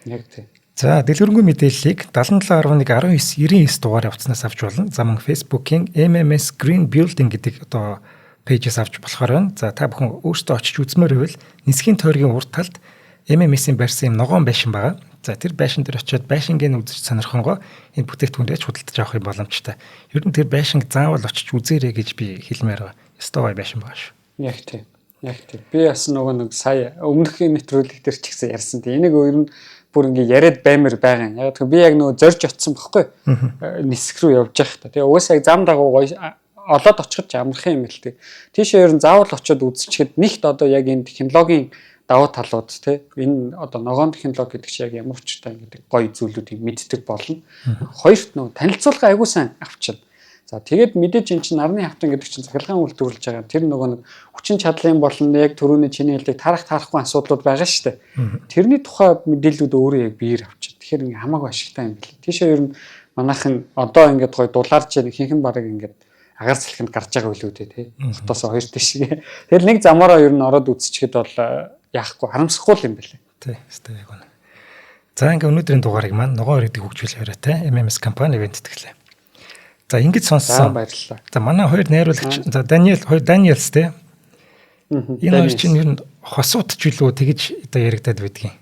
Яг тий. За, дэлгэрэнгүй мэдээллийг 77111999 дугаар явуулснаас авч болно. За, мөн Facebook-ийн MMS Green Building гэдэг одоо пэйжээс авч болохоор байна. За, та бүхэн өөрсдөө очиж үзмээр байвал нисхийн тойргийн урд талд MMS-ийн барьсан юм ногоон байшин байгаа. За, тэр байшин дээр очиод байшингийн үзэж сонирхонгоо энэ бүтээгдэхүүнээ худалдаж авах юм боломжтой. Ер нь тэр байшинг заавал очиж үзээрэй гэж би хэлмээр байгаа. Ёстой гой байшин байгаа шүү. Яг тийм. Яг тийм. Би бас нэг сая өмнөхийн нэвтрүүлэг дээр ч гэсэн ярьсан. Энийг ер нь бүр ингээ яриад баймаар байгаа юм. Яг тэгэхээр би яг нөгөө зорж очсон бохгүй. Нисэх рүү явж явах та. Тэгээ угаасаа яг зам дагуу гоё олоод очиход амархан юм л тий. Тийшээ ер нь заавал очиод үзчихэд нэгт одоо яг энэ технологийн давуу талууд тий энэ одоо ногоон технологи гэдэг чинь яг ямар учиртай гэдэг гоё зүйлүүдийг мэддэг болно. Хоёрт нөгөө танилцуулга аягүй сайн авчирна. За тэгээд мэдээж эн чинь нарны хавтан гэдэг чинь цахилгаан үйлдвэрлэж байгаа. Тэр нөгөө нэг хүчин чадлын болон яг түрүүний чиний хэлдэг тарахгүй асуудлууд байгаа шүү дээ. Тэрний тухай мэдээллүүд өөрөө яг биеэр авчирна. Тэгэхээр ингээ хамаагүй ашигтай юм билээ. Тийшээ ер нь манайхан одоо ингээд гоё дулаарч ихэнх бараг ингээд агаар салхинд гарч байгаа үлүүдээ тий. Хотоос хоёр тийшээ. Тэгэл нэг замаараа ер нь ороод үзчихэд бол яахгүй харамсахгүй юм билээ. Тий, өстой яг үнэ. За ингээ өнөөдрийн дугаарыг маань ногоон өргөдөг хөгжүүл яриатай MMS компани ивент тэтгэлээ. За ингэж сонссон. Баярлалаа. За манай хоёр найруулагч за Даниэлс тий. Энэ хоёр чинь ер нь хосуудч билүү тэгэж одоо яригадад байдгийн.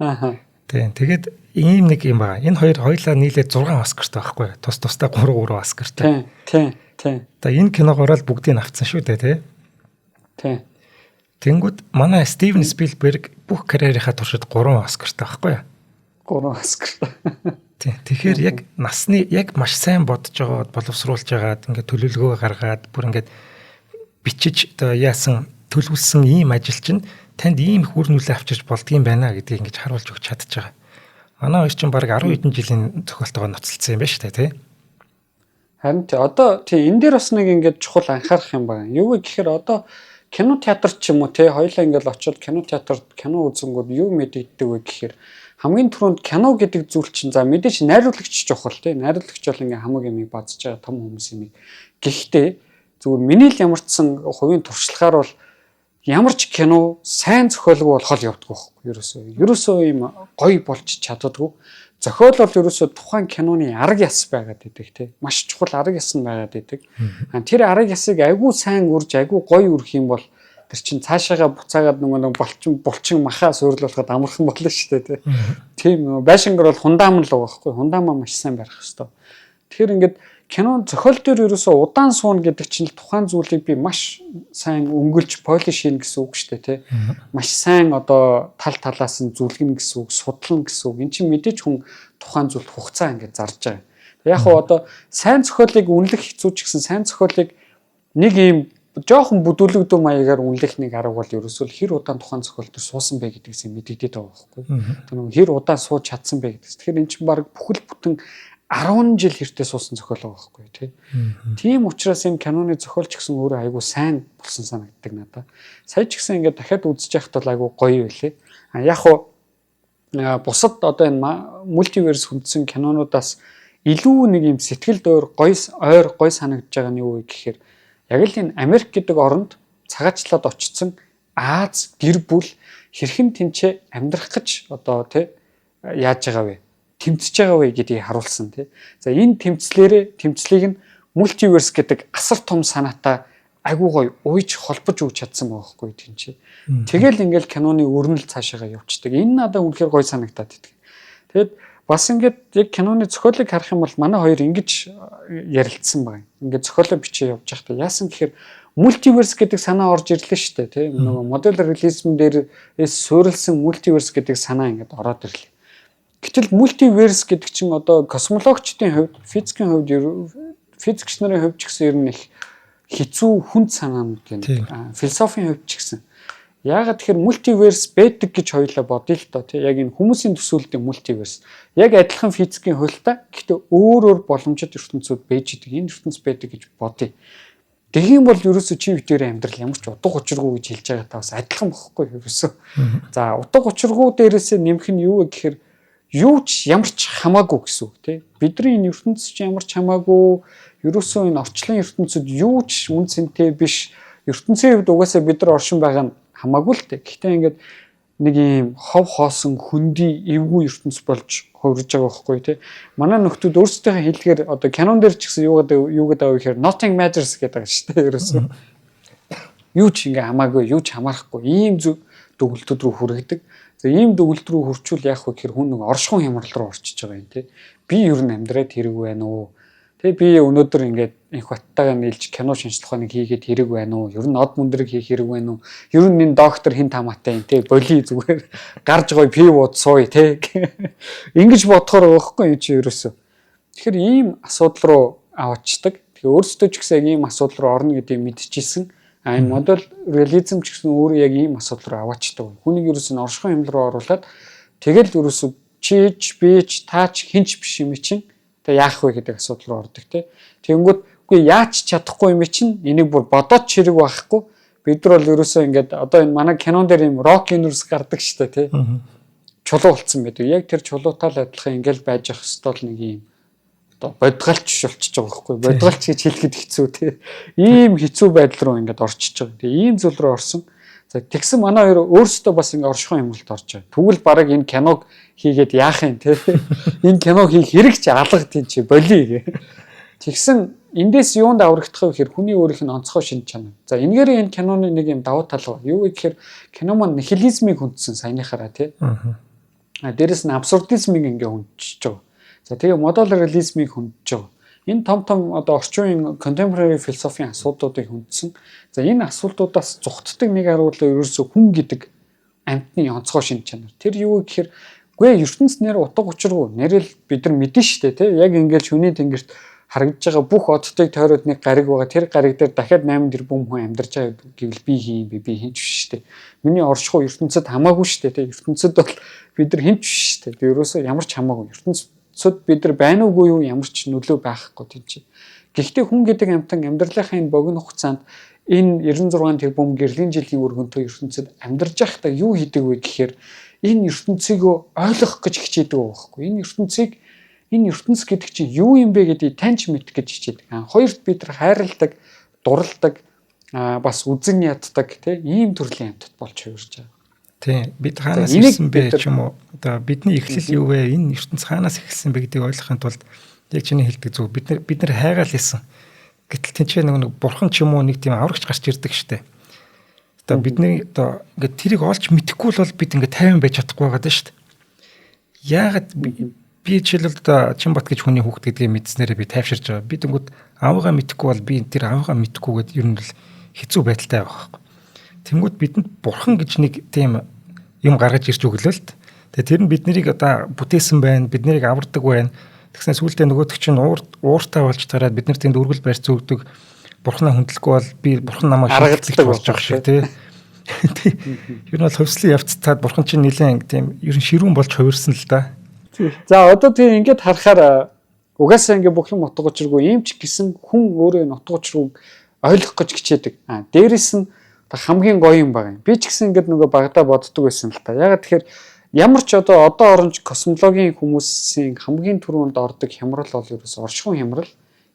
Ааха. Тэгээд ийм нэг юм байна. Энэ хоёр хоёлаа нийлээд 6 Оскартай байхгүй. Тусдаа 3 Оскартай. Тий. За энэ киногоор л бүгдийг авцсан шүү дээ тий. Тий. Тэнгүүд манай Стивен Спилберг бүх карьерийнхаа туршид 3 Оскартай байхгүй. 3 Оскар. Тэгэхээр яг насны яг маш сайн бодож байгаа боловсруулж байгаад ингээд төлөвлөгөө гаргаад бүр ингээд бичиж одоо яасан төлөвлөсөн ийм ажил чинь танд ийм их үр нөлөө авчирч болдгийм байна гэдгийг ингэж харуулж өгч чадчих байгаа. Манай хоёр чинь баг 10 хэдэн жилийн зохиолтойгоо ноцолцсон юм байна шүү дээ тий. Харин тий одоо тий энэ дээр бас нэг ингээд чухал анхаарах юм байна. Юу вэ гэхээр одоо кино театр ч юм уу тий хоёлаа ингээд очиод кино театрт кино үзэнгүүд юу мэдэгддэг вэ гэхээр хамгийн түрүүнд кино гэдэг зүйл чинь за мэдээж найруулагч чухал тий найруулагч бол ингээ хамаг юм базж байгаа том хүмүүс юм. Гэхдээ зүгээр миний л ямарчсан хувийн туршлагаар бол ямар ч кино сайн зохиолгүй болоход явдаг байхгүй ерөөсөө юм гоё болж чаддаггүй. Зохиол бол ерөөсөө тухайн киноны арга яс байгаад идэг тий маш чухал арга яс нь байгаад идэг. Тэр арга ясыг айгүй сайн үрж айгүй гоё үрэх юм бол тэр чин цаашаага буцаагаад нэг булчин махаа суурлуулахад амархан болно шүү дээ тийм байшингэр бол хундаам л байгаа байхгүй хундаамаа маш сайн барих хэрэгтэй. Тэгэхээр ингээд кино зохиол дээр ерөөсөө удаан суун гэдэг чинь тухайн зүйлийг би маш сайн өнгөлж полиш хийн гэсэн үг шүү дээ тий маш сайн одоо тал талаас нь зүлгэн гэсэн үг судлан гэсэн үг эн чинь мэдээж хүн тухайн зүйлд хугацаа ингээд зарж байгаа. Яг хоо одоо сайн зохиолыг үнэлэх хэцүү ч гэсэн сайн зохиолыг нэг юм жоохон бүдүүлэгдүү маягаар үнэлэх нэг арга бол ерөөсөө хэр удаан тухайн зохиол төр суусан бэ гэдгээс мэдэгдээд байгаа байхгүй. Тэр нэг хэр удаан сууж чадсан бэ гэдэгс. Тэгэхээр эн чинь баг бүхэл бүтэн 10 жил хэртээ суусан зохиол байгаа байхгүй тий. Тийм учраас энэ киноны зохиол ч гэсэн өөрөө айгүй сайн болсон санагддаг надад. Сая ч гэсэн ингээд дахиад үзэж яхад бол айгүй гоё байлээ. Яг хуу бусад одоо энэ мультиверс хүндсэн кинонуудаас илүү нэг юм сэтгэл дойр гоё санагдж байгаа нь юу вэ гэхээр яг л энэ Америк гэдэг оронд цагаачлаад очсон Аз гэр бүл хэрхэн тэнцээ амьдрах гэж одоо тий яаж байгаа вэ? Тэмцэж байгаа вэ гэдгийг харуулсан тий. За энэ тэмцлийг нь мультиверс гэдэг асар том санаатай айгуу гоё уйж холбож өгч чадсан байгаа хгүй тэнцээ. Тэгэл ингээл киноны өрнөл цаашаага явцдаг. Энэ надад үнэхээр гоё санагдаад идэг. Тэгэд бас ингээд яг киноны зохиолыг харах юм бол манай хоёр ингэж ярилцсан байна. Ингээд зохиолоо бичиж явж байхдаа яасан гэхээр мультиверс гэдэг санаа орж ирлээ шүү дээ тий. Нөгөө модель реализм дээрээс суурилсан мультиверс гэдэг санаа ингээд ороод ирлээ. Гэтэл мультиверс гэдэг чинь одоо космологчдын хувьд, физикийн хувьд, физикч нарын хувьд ч гэсэн ер нь их хэцүү хүнд санаа юм тийм. Философийн хувьд ч гэсэн. Яагаад тэгэхээр мультиверс байдаг гэж хоёлаа бодъё л доо тий. Яг энэ хүмүүсийн төсөөлтийн мультиверс. Яг адилхан физикийн хуультай. Гэхдээ өөр боломжит ертөнцүүд байж идэг. Энэ ертөнц байдаг гэж бодъё. Тэгхийн бол ерөөсөө чи битээр амьдрал ямар ч утга учиргүй гэж хэлж байгаа та бас адилхан бохгүй ерөөсөө. За утга учиргүй дээрээсээ нэмэх нь юу вэ гэхээр юу ч ямар ч хамаагүй гэсэн үг тий. Бидний энэ ертөнцид ч ямар ч хамаагүй, ерөөсөө энэ орчлон ертөнцид юу ч үн цэнтэй биш. ертөнцийн хувьд угаасаа бид нар оршин байгаа нь хамаагүй л дээ. Гэхдээ ингээд нэг ийм хов хоосон хөндөй эвгүй ертөнц болж хувирж байгаа байхгүй тий. Манай нөхдүүд өөрсдийнхээ хэллэгээр одоо кинон дээр ч гэсэн юу гэдэг аваа гэхээр nothing matters гэдэг байгаа шүү дээ. Ерөөсөө юу ч ингээ хамаагүй, юу ч хамаарахгүй ийм дүгнэлтүүд рүү хүргэдэг. За ийм дүгнэлт рүү хүрчүүл яах вэ гэхээр хүн нэг оршихуун хямрал руу орчиж байгаа юм тий. Би ер нь амьдраад хэрэг байна уу? Тэ би өнөөдөр ингээд инх баттайгаа нийлж кино шинжлэх ухааныг хийгээд хэрэг байна уу? Ер нь од мөндрийг хийх хэрэг байна уу? Ер нь энэ доктор хин тамаатай юм те боли зүгээр гарч гой пив ууд сууя те. Ингэж бодохоор байхгүй юм чи ерөөсөө. Тэгэхээр ийм асуудал руу аваачдаг. Тэгэхээр өөрсдөө ч гэсэн ийм асуудал руу орно гэдгийг мэдчихсэн. Энэ модуль реализм ч гэсэн өөрөө яг ийм асуудал руу аваачдаг. Хүнийг ерөөсөө оршихуун хямрал руу оруулаад тэгэл ерөөсөө чиж, бич, таач хинч биш юм чинь яах вэ гэдэг асуудал руу ордог тий. Тэгэнгүүт үгүй яач чадахгүй юм чинь энийг бүр бодоод ч хэрэг байхгүй. Бид нар бол ерөөсөө ингээд одоо энэ манай кинон дээр юм рок universe гардаг штэ тий. Чулуу болцсон байдаг. Яг тэр чулуутай л адилхан ингээл байж ах хэвээр нэг юм одоо бодгалч болчихж байгаа байхгүй. Бодгалч гэж хэлэхэд хэцүү тий. Ийм хэцүү байдал руу ингээд орчиж байгаа. Тэгээ ийм зүйл рүү орсон. За тэгсэн манай хоёр өөрсдөө бас ингэ оршихуун хямралд орж байгаа. Тэгвэл бараг энэ киног хийгээд яах юм те. Энэ киног хийх хэрэг ч алга тийм чи боли гэ. Тэгсэн эндээс юунд аврагдах вэ гэхээр хүний өөрийнх нь онцгой шин чанар. За энэгээр энэ киноны нэг юм давуу тал ба. Юу вэ гэхээр кино маань нихилизмыг хүндсэн саяныхаараа те. Дээрэс нь абсурдизмыг ингээ хүндэж байгаа. За тэгээ модуль реализмыг хүндэж байгаа. Энэ том одоо орчин үеийн contemporary philosophy-ийн асуудлуудыг хүндсэн. За энэ асуултуудаас зүхтдэг нэг арга бол ерөөсөө хүн гэдэг амьтны онцгой шин чанар. Тэр юу гэхээр үгүй ертөнц нэр утга учиргүй. Нэрэл бид нар мэдэн штэ тий. Яг ингээл шөнийн тэнгэрт харагдж байгаа бүх одтыг тойроод нэг гариг байгаа. Тэр гариг дээр дахиад 8 тэрбум хүн амьдарч байгаа гэвэл би хин хинч биш штэ. Миний оршихуй ертөнцид хамаагүй штэ тий. ертөнцид бол бид нар хинч биш штэ. Ерөөсөө ямар ч хамаагүй. ертөнцид бид нар байна уугүй юу ямар ч нөлөө байхгүй тийм чи. Гэхдээ хүн гэдэг амьтан амьдралынхаа энэ богино хугацаанд энэ 96 тэрбум гэрлийн жилийн өргөнтөө ертөнцид амьдарч байхдаа юу хийдэг вэ гэхээр энэ ертөнцийг ойлгох гэж хичээдэг байхгүй. Энэ ертөнц гэдэг чинь юу юм бэ гэдгийг таньж мэдэх гэж хичээдэг. Хоёрт бид нар хайрладаг, дурладаг, бас үзэн яддаг тийм ийм төрлийн амьтад болж хувирч байгаа. Тийм бид хаанаас ирсэн бэ ч юм уу одоо бидний эхлэл юу вэ энэ ертөнц хаанаас эхэлсэн бэ гэдгийг ойлгохын тулд яг чиний хэлдэг зүг бид нар хайгаал хэлсэн гэтэл тэнцээ нэг бурхан ч юм уу нэг тийм аврагч гарч ирдэг штэ одоо бидний одоо ингээд тэрийг олж мэдэхгүй бол бид ингээд 50 байж чадахгүй байгаа даа штэ яагаад би жишээлбэл одоо Чинбат гэж хүний хүүхд гэдгийг мэдснээрээ би тайвширж байгаа бид ингээд аваагаа мэдэхгүй бол би тэр аваагаа мэдэхгүйгээд ер нь л хэцүү байдалтай байгаа байхгүй. Тэнгүүд бидэнд бурхан гэж нэг тийм юм гаргаж ирж өглөө л. Тэгээ тэр нь биднийг одоо бүтээсэн байна, биднийг авардаг байна. Тэгснэ сүүлдээ нөгөөдөг чинь ууртай болж тараад бид нар тэнд үргэл барьц өгдөг. Бурханаа хүндлэхгүй бол би бурхан намайг харагддаг болж байгаа шиг тий. Ер нь бол хөвслийн явцтаад бурхан чинь нэлээд тийм ер нь ширүүн болж хувирсан л да. За одоо тийм ингээд харахаар угаасаа ингээд бүх юм утга учиргүй юм ч гэсэн хүн өөрөө утга учиргүй ойлгох гэж хичээдэг. Дээрээс нь хамгийн гоё юм байна. Би ч гэсэн ингээд нөгөө багада боддог байсан л та. Ягаад тэгэхээр ямар ч одоо оронч космологийн хүмүүсийн хамгийн түрүүнд ордог хямрал бол ерөөс оршихуун хямрал.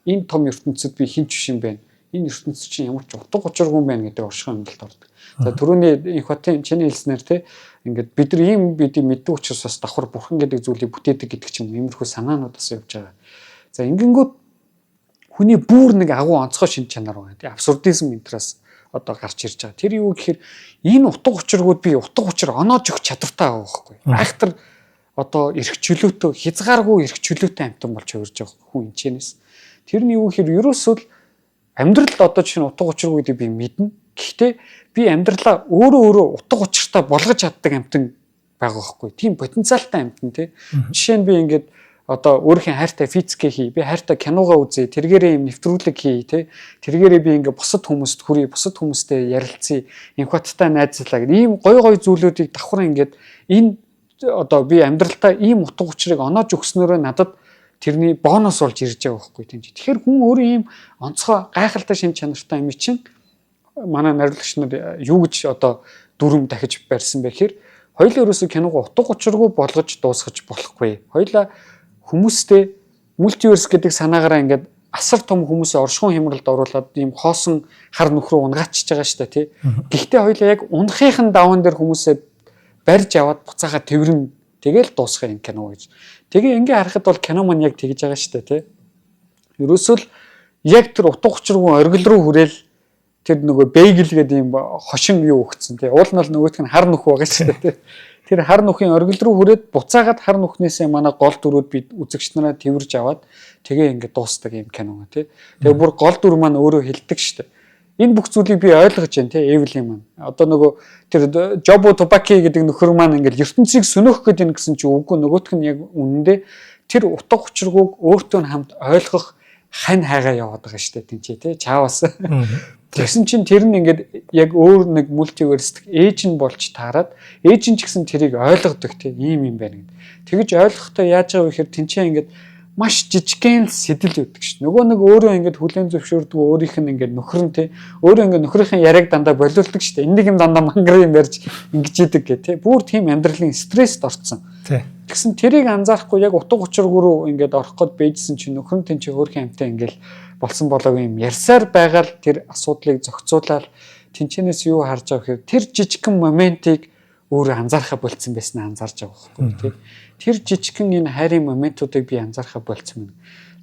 Энэ том ертөнцид би хинч биш юм байна. Энэ ертөнцид чинь ямар ч утга учиргүй юм байна гэдэг оршихуун хямралд ордог. За түрүүний инх хотын чиний хэлснээр те ингээд бид нар ийм бидний мэддэг учраас бас давхар бурхан гэдэг зүйлийг бүтээдэг гэдэг ч юм иймэрхүү санаанууд бас явж байгаа. За ингэнгүүт хүний бүр нэг агуу онцгой шин чанар байна. Тэ абсурдизм интерес одоо гарч ирж байгаа. Тэр юу гэхээр энэ утга учиргууд би утга учир оноож өгч чадвартай байгаа байхгүй. Айхтар одоо эрх чөлөөтэй хязгааргүй эрх чөлөөтэй амтан болж хувирж байгаа хүн энэчнээс. Тэр нь юу гэхээр ерөөсөө л амьдралд одоо чинь утга учиргүй гэдэг би мэднэ. Гэхдээ би амьдралаа өөрөө утга учиртай болгож чаддаг амтан байгаа байхгүй. Тийм потенциалтай амтан тий. Жишээ нь би ингээд одоо өөрхийн хайртай физикээ хий, би хайртай киногоо үзье, тэргээрээ юм нэвтрүүлэг хий, тэ. Тэргээрээ би ингээ бусад хүмүүст хүрээ, бусад хүмүүстэй ярилцъя, эмпатитай найзлаа гэх ийм гой зүйлүүдийг давхар ингээд энэ одоо би амьдралтаа ийм утга учирыг оноож өгснөөрөө надад тэрний бонус болж ирж байгаа байхгүй тийм. Тэгэхээр хүн өөрөө ийм онцгой гайхалтай шин чанартай юм чинь манай найруулагч нар юу гэж одоо дүрм дахиж барьсан бэ гэхээр Хоёулаа ерөөсөө киног утга учиргүй болгож дуусгаж болохгүй. Хоёулаа хүмүүстэй мультиверс гэдэг санаагаараа ингээд асар том хүмүүсээ оршихуун хямралд оруулаад ийм хоосон хар нөх рүү унгачиж байгаа шүү дээ тий. Гэхдээ хоёулаа яг унахын даван дээр хүмүүсээ барьж аваад буцаахаа тэрвэрн тэгэл дуусгах юм кино гэж. Тэгээ ингээ харахад бол кино маань яг тэгж байгаа шүү дээ тий. Ерөөсөө л яг тэр утга учиргүй оргил руу хүрээл тэр нөгөө бейгл гэдэг юм хошин юу өгцөн тий. Уул нь бол нөгөөх нь хар нөх байгаа шүү дээ тий. Тэр хар нүхийн оргил руу хүрээд буцаагаад хар нүхнээсээ манай гол дүрүүд би үзэгч нараа тэрвэрж аваад тэгээ ингээд дуустдаг юм кино тий. Тэгээ бүр гол дүр маань өөрөө хэлдэг шүү дээ. Энэ бүх зүйлийг би ойлгож байна тий. Эвлийн маань. Одоо нөгөө тэр Жобо Тупаки гэдэг нөхөр маань ингээд ертөнцийг сөнөх гэдэг нь гэсэн чи үгүй нөгөөх нь яг үнэндээ тэр утга учиргүйг өөртөө хамт ойлгох хань хайгаа яваад байгаа шүү дээ тий. Чаавас. Тэгсэн чинь тэр нь ингээд яг өөр нэг мультиверс ээж нь болж таарад ээж нь ч гэсэн тэрийг ойлгодог тийм юм байна гэд. Тэгэж ойлгохдоо яаж байгаа вэ гэхээр тэнцээ ингээд маш жижигхэн сэтэл өгдөг ш. Нөгөө нэг өөрөө ингээд хүлэн зөвшөөрдөг өөрийнх нь ингээд нөхөр нь тийм өөрөө ингээд нөхрийнхээ яриаг дандаа болиулдаг ш. Энийг юм дандаа мангар юм ярьж ингэж идэг гэх тийм бүр тийм амьдралын стресст орцсон. Тэгсэн тэрийг анзаарахгүй яг утга учиргүй рүү ингээд орох гээд бэжсэн чинь нөхөр нь тэнцээ хөөрхөн амтай ингээд болсон болоогүй юм ярьсаар байгаа л тэр асуудлыг зохицуулаад тэнчэнээс юу харж байгаа гэхээр тэр жижигхэн моментийг өөрөө анзаархаа болцсон байснаа анзаарж байгаа байхгүй тий. Тэр жижигхэн энэ хайрын моментуудыг би анзаархаа болцсон юм.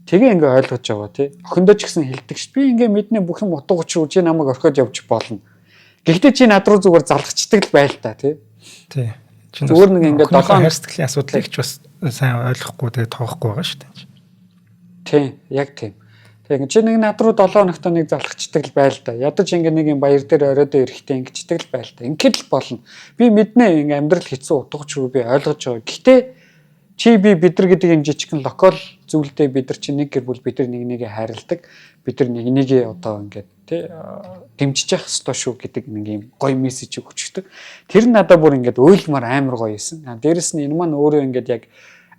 Тэгээ ингээ ойлгож байгаа тий. Охиндоо ч гэсэн хэлдэг ш. Би ингээ мэднэ бүх юм утга учир үгүй намайг орхиод явж болно. Гэхдээ чи над руу зүгээр залгачдаг л байл та тий. Тий. Зүгээр нэг ингээ долоон хайрцагтлын асуудлыг ч бас сайн ойлгохгүй тэгээ тоохгүй байгаа ш. Тий, яг тийм. Тэг чи нэг над руу 7 хоногт нэг залхацдаг л байл та. Ядаж ингээ нэг юм баяр дээр оройдоо ирэхдээ ингэждэг л байл та. Ингээд л болно. Би мэднэ ингээ амьдрал хэцүү утга учиргүй би ойлгож байгаа. Гэхдээ чи би бид нар гэдэг юм жижигхэн локал зүйлдээ бид нар чи нэг гэр бүл бид нар нэг нэгээ хайрладаг. Бид нар нэг нэгээ одоо ингээд тий дэмжиж явах ёстой шүү гэдэг нэг юм гоё мессеж өгчдөг. Тэр нь надад бүр ингээд ойлмаар амар гоё юмсан. Дээрэс нь энэ маань өөрөө ингээд яг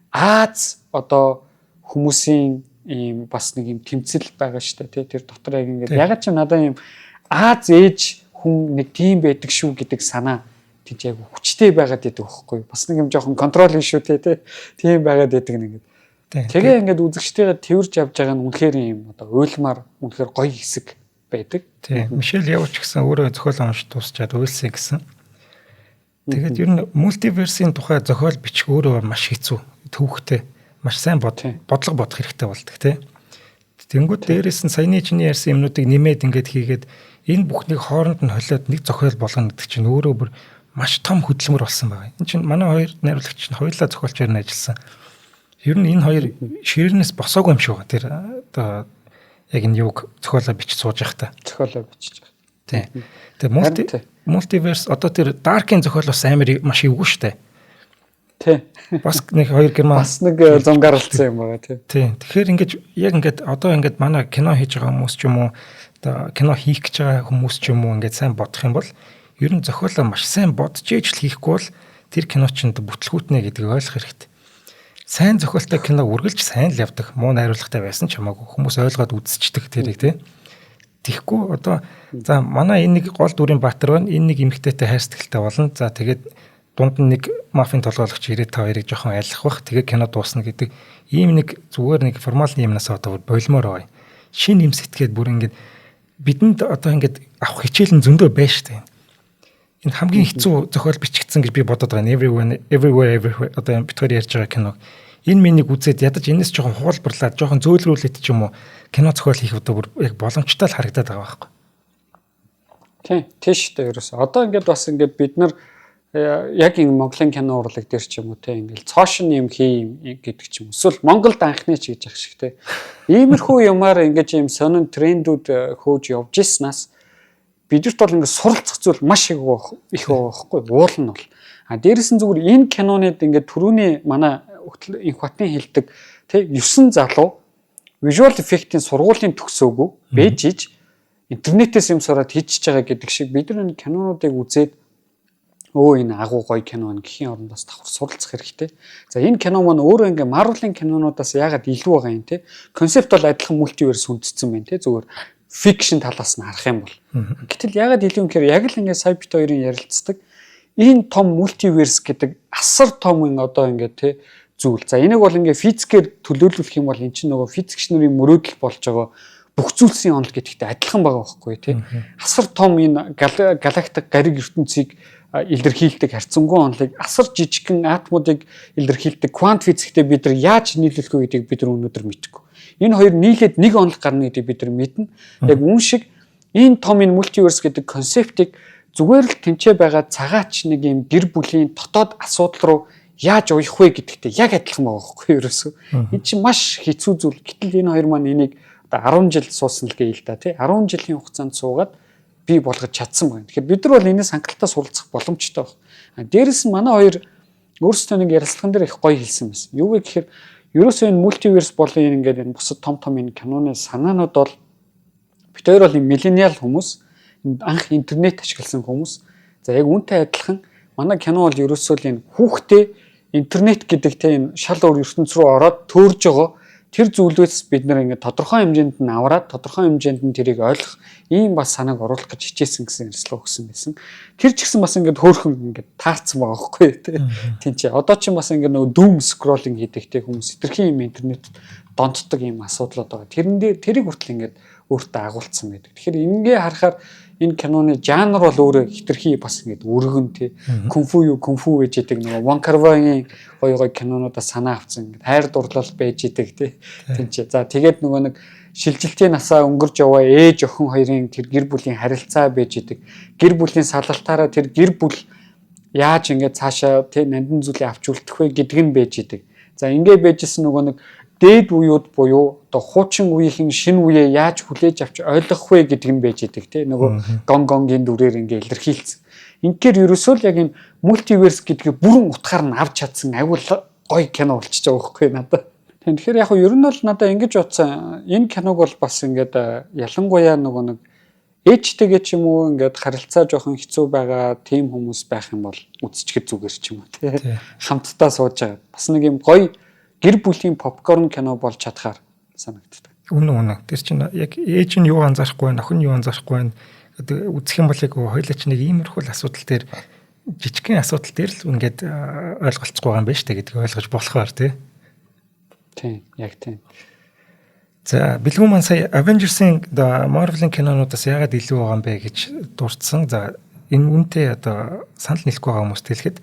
Аз одоо хүмүүсийн ийм бас нэг юм тэмцэл байгаа шүү дээ тий тэр дотор яг ингээд ягаад ч надад юм Аз ээж хүн нэг тийм байдаг шүү гэдэг санаа тийч яг хүчтэй байгаад байдаг байхгүй бас нэг юм жоохон контрол шүү тий тийм байгаад байдаг нэг. Тэгээ ингээд үзэгчтэйгээ тэрвэрж явж байгаа нь үнэхээр юм одоо уйлмаар үнэхээр гоё хэсэг байдаг. Тий Мишель Явч гэсэн өөрөө зохиол уншиж дуусчаад уйлсан гэсэн. Тэгээд ер нь мультиверсийн тухай зохиол бичих өөрөө маш хэцүү төвхтэй маш сайн бодлого бодох хэрэгтэй болдог тий. Тэнгүүд дээрээс нь саяны чиний ярьсан юмнуудыг нэмээд ингээд хийгээд энэ бүхнийг хооронд нь холиод нэг зохиол болгоно гэдэг чинь өөрөө бүр маш том хөдөлмөр болсон байгаа. Энэ чинь манай хоёр найруулагч нь хоёулаа зохиолчоор нь ажилласан. Ер нь энэ хоёр ширнээс босоогүй юм шиг байна. Тэр одоо яг энэ юг зохиолоо бичиж сууж явах та. Зохиолоо бичиж байгаа. Тий. Тэгээ мультиверс одоо тэр Dark-ийн зохиол бас амар маш эвгүй штэ. Тий. Бас нэг хоёр герман бас нэг зунгаарлцсан юм байгаа тий. Тий. Тэгэхээр ингэж яг ингээд одоо ингээд манай кино хийж байгаа хүмүүс ч юм уу одоо кино хийх гэж байгаа хүмүүс ч юм уу ингээд сайн бодох юм бол ер нь зохиолоо маш сайн бодож ижил хийхгүй бол тэр кино чинь бүтлгүүтнэ гэдгийг ойлгох хэрэгтэй. Сайн зохиолтой кино үргэлж сайн л явдаг. Муу найруулгатай байсан ч хамаагүй хүмүүс ойлгоод үзчихдэг тэрийг тий. Тэгэхгүй одоо за манай энэ нэг гол дүрийн баатар байна. Энэ нэг эмэгтэйтэй хайрцагтай болно. За тэгээд дунд нь нэг мафийн толгойлогч ирээд та хоёрыг жоохон айлах бах. Тэгээд кино дуусна гэдэг ийм нэг зүгээр нэг формалны юмнаас одоо болмоор байна. Шин юм сэтгээд бүр ингээд бидэнд одоо ингээд авах хичээл нь зөндөө байна штэ. Энэ хамгийн хэцүү зохиол бичигдсэн гэж би бодоод байгаа. Everywhere одоо битгаар ярьж байгаа кино. Энэ минийг үзээд ядаж энэс жоохон хуулбарлаад жоохон зөөлрүүлээд ч юм уу кино зохиол хийх одоо бүр яг боломжтой л харагдаад байгаа байхгүй. Тийм тийш дээ ерөөсөө. Одоо ингээд бас ингээд бид нар яг энэ Монголын кино урлаг дээр ч юм уу те ингээд цоошин юм хий гэдэг ч юм. Эсвэл Монголд анхны ч гэж ах шиг те. Иймэрхүү юмар ингээд юм сонин трендүүд хөөж явж ирснаас бидэрт бол ингээд суралцах зүйл маш их байгаа байхгүй. Уул нь бол. А дээрэс нь зүгээр энэ кинонууд ингээд түрүүний манай инх батны хэлдэг те 9 залуу visual effect-ийн сургуулийн төгсөөгүй бэжиж интернетээс юм сураад хийчихэж байгаа гэдэг шиг бид нар энэ кинонуудыг үзээд энэ агуу гоё кино гэхийн орондоос давхар суралцах хэрэгтэй. За энэ кино маань өөрөө ингээ Marvel-ийн кинонуудаас яагаад илүү байгаа юм те? Концепт бол адилхан мультиверс хүндсэн байна те зүгээр фикшн талаас нь харах юм бол. Гэтэл яагаад илүү юм гэхээр яг л ингээ сая бит хоёрын ярилцдаг энэ том мультиверс гэдэг асар том одоо ингээд те зүйл. За энийг бол ингээд физикээр төлөөлөх юм бол эн чинь нөгөө физикч нарын мөрөөдөл болж байгаа бүх зүйлсийн онол гэдэгтэй адилхан байгаа байхгүй тий. Асар том энэ галактик гариг ертөнцийг илэрхийлдэг харьцангуй онолыг асар жижигхэн атомуудыг илэрхийлдэг квант физиктэй бид нар яаж нийлүүлэх вэ гэдгийг бид нар өнөөдөр мэдэхгүй. Энэ хоёр нийлээд нэг онол гарна гэдгийг бид нар мэднэ. Яг үүн шиг энэ том энэ мультиверс гэдэг концептыг зүгээр л тэнцээ байгаа цагаач нэг юм гэр бүлийн дотоод асуудал руу яаж уях вэ гэдэгтэй яг адилхан байгаа байхгүй ерөөсөө. Энэ чинь маш хэцүү зүйл. Гэтэл энэ хоёр маань энийг одоо 10 жил суусан л гээл да тий. 10 жилийн хугацаанд суугаад бий болгож чадсан байна. Тэгэхээр бид нар бол энэс хангалттай суралцах боломжтой байна. Дээрээс нь манай хоёр өөрсдөө нэг ярилцлаган дээр их гоё хэлсэн байсан. Юу вэ гэхээр ерөөсөө энэ мультиверс болон энэ ингээд энэ бусад том энэ киноны санаанууд бол бид хоёр бол миллениал хүмүүс, анх интернет ашигласан хүмүүс. За яг үүнтэй адилхан манай кино бол ерөөсөө л энэ хүүхдээ интернет гэдэг тийм шал өөр ертөнц рүү ороод төөрж байгаа тэр зүйлээс бид нар ингээд тодорхой хэмжээнд нь аваад тодорхой хэмжээнд нь тэрийг ойлгох ийм бас санааг оруулах гэж хичээсэн гэсэн ярилцлага өгсөн байсан. Тэр ч гэсэн бас ингээд хөөрхөн ингээд таарсан байгаа байхгүй тийм ч одоо ч бас ингээд нөгөө doom scrolling хийдэг тийм хүмүүс хэтэрхий юм интернет донтдог ийм асуудлууд байгаа. Тэрийг хүртэл ингээд өөртөө агуулсан байдаг. Тэгэхээр ингээ харахаар энэ киноны жанр бол өөрөө хэтэрхий бас ингээд өргөн тий кунфу гэж яадаг нөгөө Вон Кар-вайгийн гоё кинонуудаа санаа авсан ингээд хайр дурлал байж идэг тий тэнцээ. За тэгээд нөгөө нэг шилжилтийн насаа өнгөрж яваа ээж охин хоёрын тэр гэр бүлийн харилцаа байж идэг. Гэр бүлийн салалтаараа тэр гэр бүл яаж ингээд цаашаа тий нандин зүйлээ авч үлдэх вэ гэдг нь байж идэг. За ингээ байжсэн нөгөө нэг дээд үеуд буюу одоо хуучин үеийн шинэ үеэ яаж хүлээж авч ойлгох вэ гэдэг нь байж идэг тий нөгөө гонгийн дүрээр ингээ илэрхийлсэн. Ингээр ерөөсөө л яг энэ мультиверс гэдгийг бүрэн утгаар нь авч чадсан агуул гоё кино болчихж байгаа байхгүй надад. Тэгэхээр яг нь ер нь бол надад ингэж бодсон энэ киног бол бас ингээд ялангуяа нөгөө нэг ээжтэйгээ ч юм уу ингээд харилцаа жоохон хэцүү байгаа тийм хүмүүс байх юм бол үзчихэд зүгээр ч юм уу тий хамтдаа сууж байгаа. Бас нэг юм гоё гэр бүлийн попкорн кино болж чадхаар санагддаг. Үнэн. Тэр чинь яг ээж нь юу анзаарахгүй байна, охин нь юу анзаарахгүй байна. Үзэх юм бол яг хоёулаа ч нэг иймэрхүү асуудал дээр жижигхэн асуудал дээр л ингээд ойлголцох байгаа юм байна шүү дээ гэдгийг ойлгож болохоор тий. Тийм, яг тийм. За, бэлгүү маань сая Avengers-ийн Marvel-ийн кинонуудаас яагаад илүү байгаа юм бэ гэж дурдсан. За, энэ үнтэй одоо санал нийлэхгүй байгаа хүмүүст хэлэхэд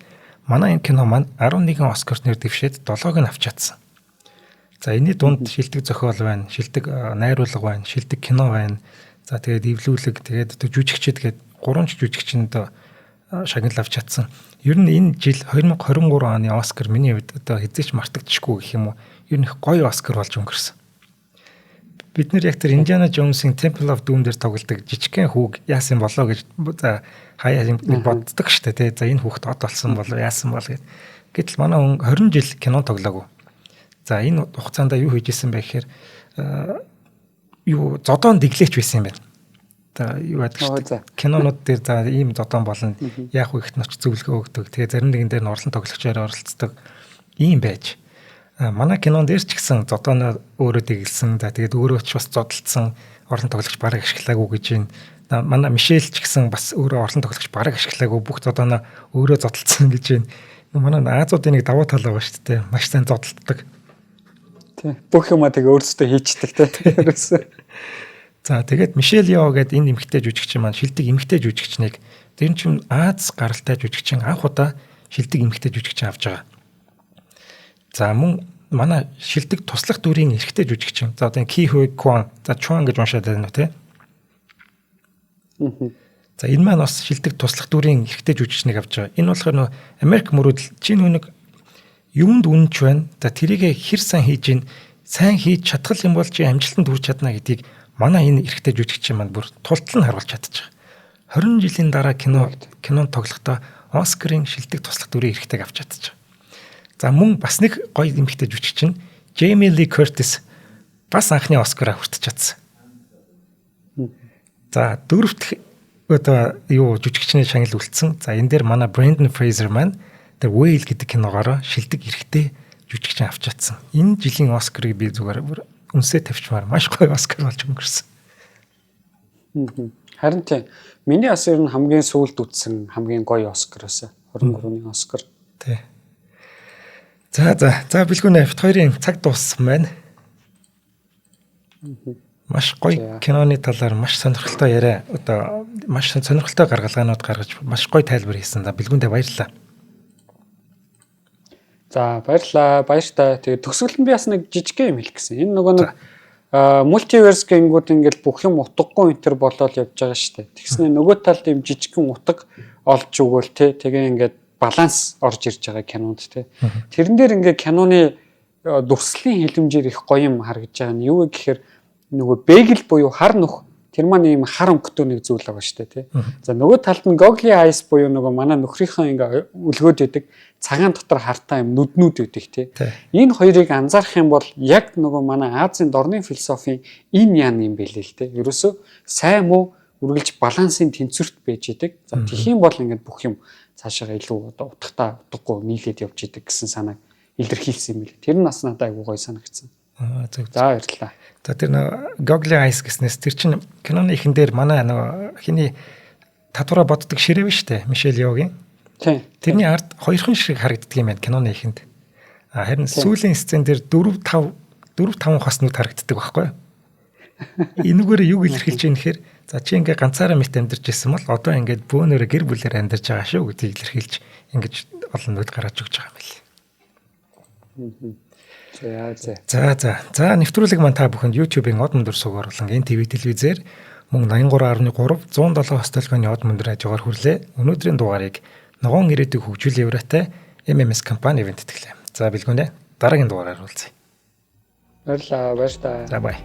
манай энэ кино маань 11 Оскар нэр дэвшээд 7-ыг нь авч чадсан. За энэний дунд шилдэг зохиол байна, шилдэг найруулга байна, шилдэг кино байна. За тэгээд эвлүүлэг, тэгээд одоо жүжигчд гээд 3 жүжигчэнд шагнал авч чадсан. Ер нь энэ жил 2023 оны Оскар миний хувьд одоо хэзээ ч мартагдчихгүй гэх юм уу. Ер нь их гоё Оскар болж өнгөрсөн. Бид нэр яг тэр Indiana Jones-ийн Temple of Doom дээр тоглодог жижигхэн хүүг яасан болоо гэж хаяа боддог штэ тий. За энэ хүүхд од болсон болоо яасан бол гэд. Гэтэл манай хүн 20 жил кино тоглоогүй. За энэ хугацаанд юу хийжсэн бэ гэхээр юу зодоон дэглээч байсан юм байна. За юу яадаг штэ. Кинонууд дээр за ийм зодоон болно. Яах вэ гэхт ноч зөвлөгөө өгдөг. Тэгээ зарим нэгэн дээр нь орлон тоглогчоор оролцдог. Ийм байж. Манай кинон дээр ч гэсэн зодооно өөрөө дэглэсэн. За тэгээд өөрөө ч бас зодтолцсон орлон тоглогч бараг ашиглаагүй гэж байна. Манай Мишель ч гэсэн бас өөрөө орлон тоглогч бараг ашиглаагүй бүх зодооно өөрөө зодтолцсон гэж байна. Манай Азуудын нэг давуу тал байгаа шүү дээ. Маш сайн зодтолдог. Тий. Бүх юмаа тэгээ өөрсдөө хийчихдэг те. За тэгээд Мишель Йоо гэдэг энэ эмэгтэй жүжигчин маань шилдэг эмэгтэй жүжигчнийг тэр чинь Аз гаралтай жүжигчин анх удаа шилдэг эмэгтэй жүжигчин авч байгаа. За мөн манай шилдэг туслах дүрийн эрэгтэй жүжигчин. За одоо Ки Хой Кван, за Чуан гэж уншаад байна уу те? За энэ маань бас шилдэг туслах дүрийн эрэгтэй жүжигчнийг авч байгаа. Энэ болохоор нөө Америк мөрөөдөл чи нүг юунд үнэнч байна. За тэрийг хэр сайн хийж гин, сайн хийж чадхал юм бол чи амжилтанд хүрч чадна гэдгийг манай энэ эрэгтэй жүжигчин маань бүр тултал нь харуулж чадчих. 20 жилийн дараа кинонд тоглохдоо Оскарын шилдэг туслах дүрийн эрэгтэйг авч чадчих. За мөн бас нэг гоё эмэгтэй жүжигчин Jamie Lee Curtis бас анхны Оскараа хүртэж чадсан. За дөрөвт одоо юу жүжигчний шагнал үлдсэн. За энэ дээр манай Brendan Fraser маань тэр Whale гэдэг киногоор шилдэг эрэгтэй жүжигчин авч чадсан. Энэ жилийн Оскарыг би зүгээр үнсээ тавьчмаар маш гоё Оскар болж өнгөрсөн. Харин тийм миний бас ер нь хамгийн сүүлд үзсэн хамгийн гоё Оскар байсан. 23-ны Оскар. Тий. За бэлгүүнэ бит хоёрын цаг дууссан байна. Маш гоё киноны талаар маш сонирхолтой яриа одоо маш сонирхолтой гаргалгаанууд гаргаж маш гоё тайлбар хийсэн. За бэлгүүндээ баярлалаа. За баярлалаа. Баяртай. Тэгээ төгсгөлд би бас нэг жижиг юм хэлэх гэсэн. Энэ нөгөө нэг мультиверс гэнгүүт ингээл бүх юм утгагүй энтер болоод явж байгаа шүү дээ. Тэгснэ нөгөө талд юм жижигхэн утга олж өгөөл те. Тэгээ ингээд баланс орж ирж байгаа кинонд те. Тэрэн дээр ингээ киноны дүрслийн хэлэмжээр их гоё юм харагдж байгаа нь юу вэ гэхээр нөгөө бэгэл буюу хар нүх тэр маань ийм хар өнгөтэй нэг зүйл байгаа шүү дээ тий. За нөгөө талд нь goggly eyes буюу нөгөө манай нөхрийнхөө ингээ үлгөөд идэг цагаан дотор хартай юм нүднүүд идэг тий. Энэ хоёрыг анзаарах юм бол яг нөгөө манай Азийн дорны философийн энэ ян юм бэлээ л тий. Ерөөсөө сайн муу үргэлж балансын тэнцвэрт байж идэг. За тэгхийн бол ингээд бүх юм цаашаа илүү одоо утгатай утгагүй нийлээд явж идэг гэсэн санааг илэрхийлсэн юм билээ. Тэр нь бас надад айгуу гоё санагдсан. За баярлалаа. За тэр нэг goggly eyes гэснээс тэр чинь киноны ихэн дээр манай нөгөө хиний татвараа боддог ширээ биш үү? Мишель Йогийн. Тийм. Тэрний ард хоёрхан шиг харагддаг юм байна киноны ихэнд. Харин сүүлийн сцен дээр 4-5 хас нүд харагддаг байхгүй юу? Энэгээр юу илэрхийлж байгаа нөхөр за чи ингээ ганцаараа мэт амьдарч ирсэн бол одоо ингээд бөөнөрө гэр бүлээр амьдарч байгаа шүү гэдгийг илэрхийлж ингэж олон нүд гаргаж өгч байгаа юм байна. За нэвтрүүлэг маань та бүхэнд YouTube-ийн Од Мөндөр сугаар болон NTV телевизээр мөн 83.3 107 хостолгооны Од Мөндөр хажуугаар хүрлээ. Өнөөдрийн дугаарыг ногоон ирээдүйг хөгжүүл Евротай MMS компани ивент итгэлээ. За бэлгүнэ дараагийн дугаараар уулзъя. Баярлалаа. Баярлалаа. За бай.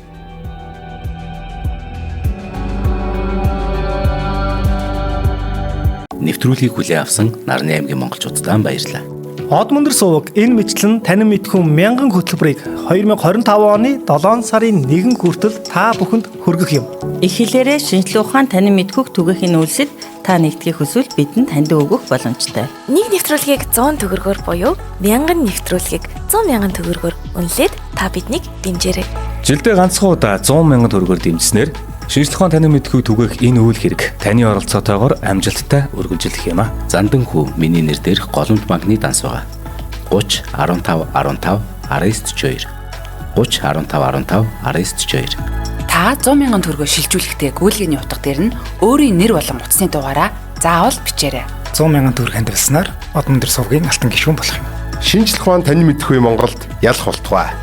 Нэвтрүүлгийг хүлээн авсан Нарны аймгийн монголчуудаа баярлалаа. Од Мөндөр суваг энэ мэтлэн танин мэдхүн 1000 хөтөлбөрийг 2025 оны 7 сарын 1 хүртэл та бүхэнд хүргэх юм. Их хэлээрээ шинжлэх ухаан танин мэдхүг түгээхийн үйлсэд та нэгтгэх хүсвэл бидэнд танд өгөх боломжтой. Нэг нэвтрүүлгийг 100 төгрөгөөр буюу 1000 нэвтрүүлгийг 100,000 төгрөгөөр үнэлээд та биднийг дэмжээрэй. Жилдээ ганцхан удаа 100,000 төгрөгөөр дэмжснээр шинжлэх ухаан танин мэдхүг түгээх энэ үйл хэрэг таны оролцоотойгоор амжилттай өргөжлөх юм а. Зандан хүү миний нэр дээрх голомт банкны данс байгаа. 30 15 15 1942 30 15 15 1942 Та 100,000 төгрөгөөр шилжүүлэхдээ гүйлгээний утга дээр нь өөрийн нэр болон утасны дугаараа заавал бичээрэй. 100,000 төгрөг хандвалснаар Од Мөндөр сувгийн алтан гишүүн болох юм. Шинжлэх ухаан танин мэдхүй Монголд ялах болтугай.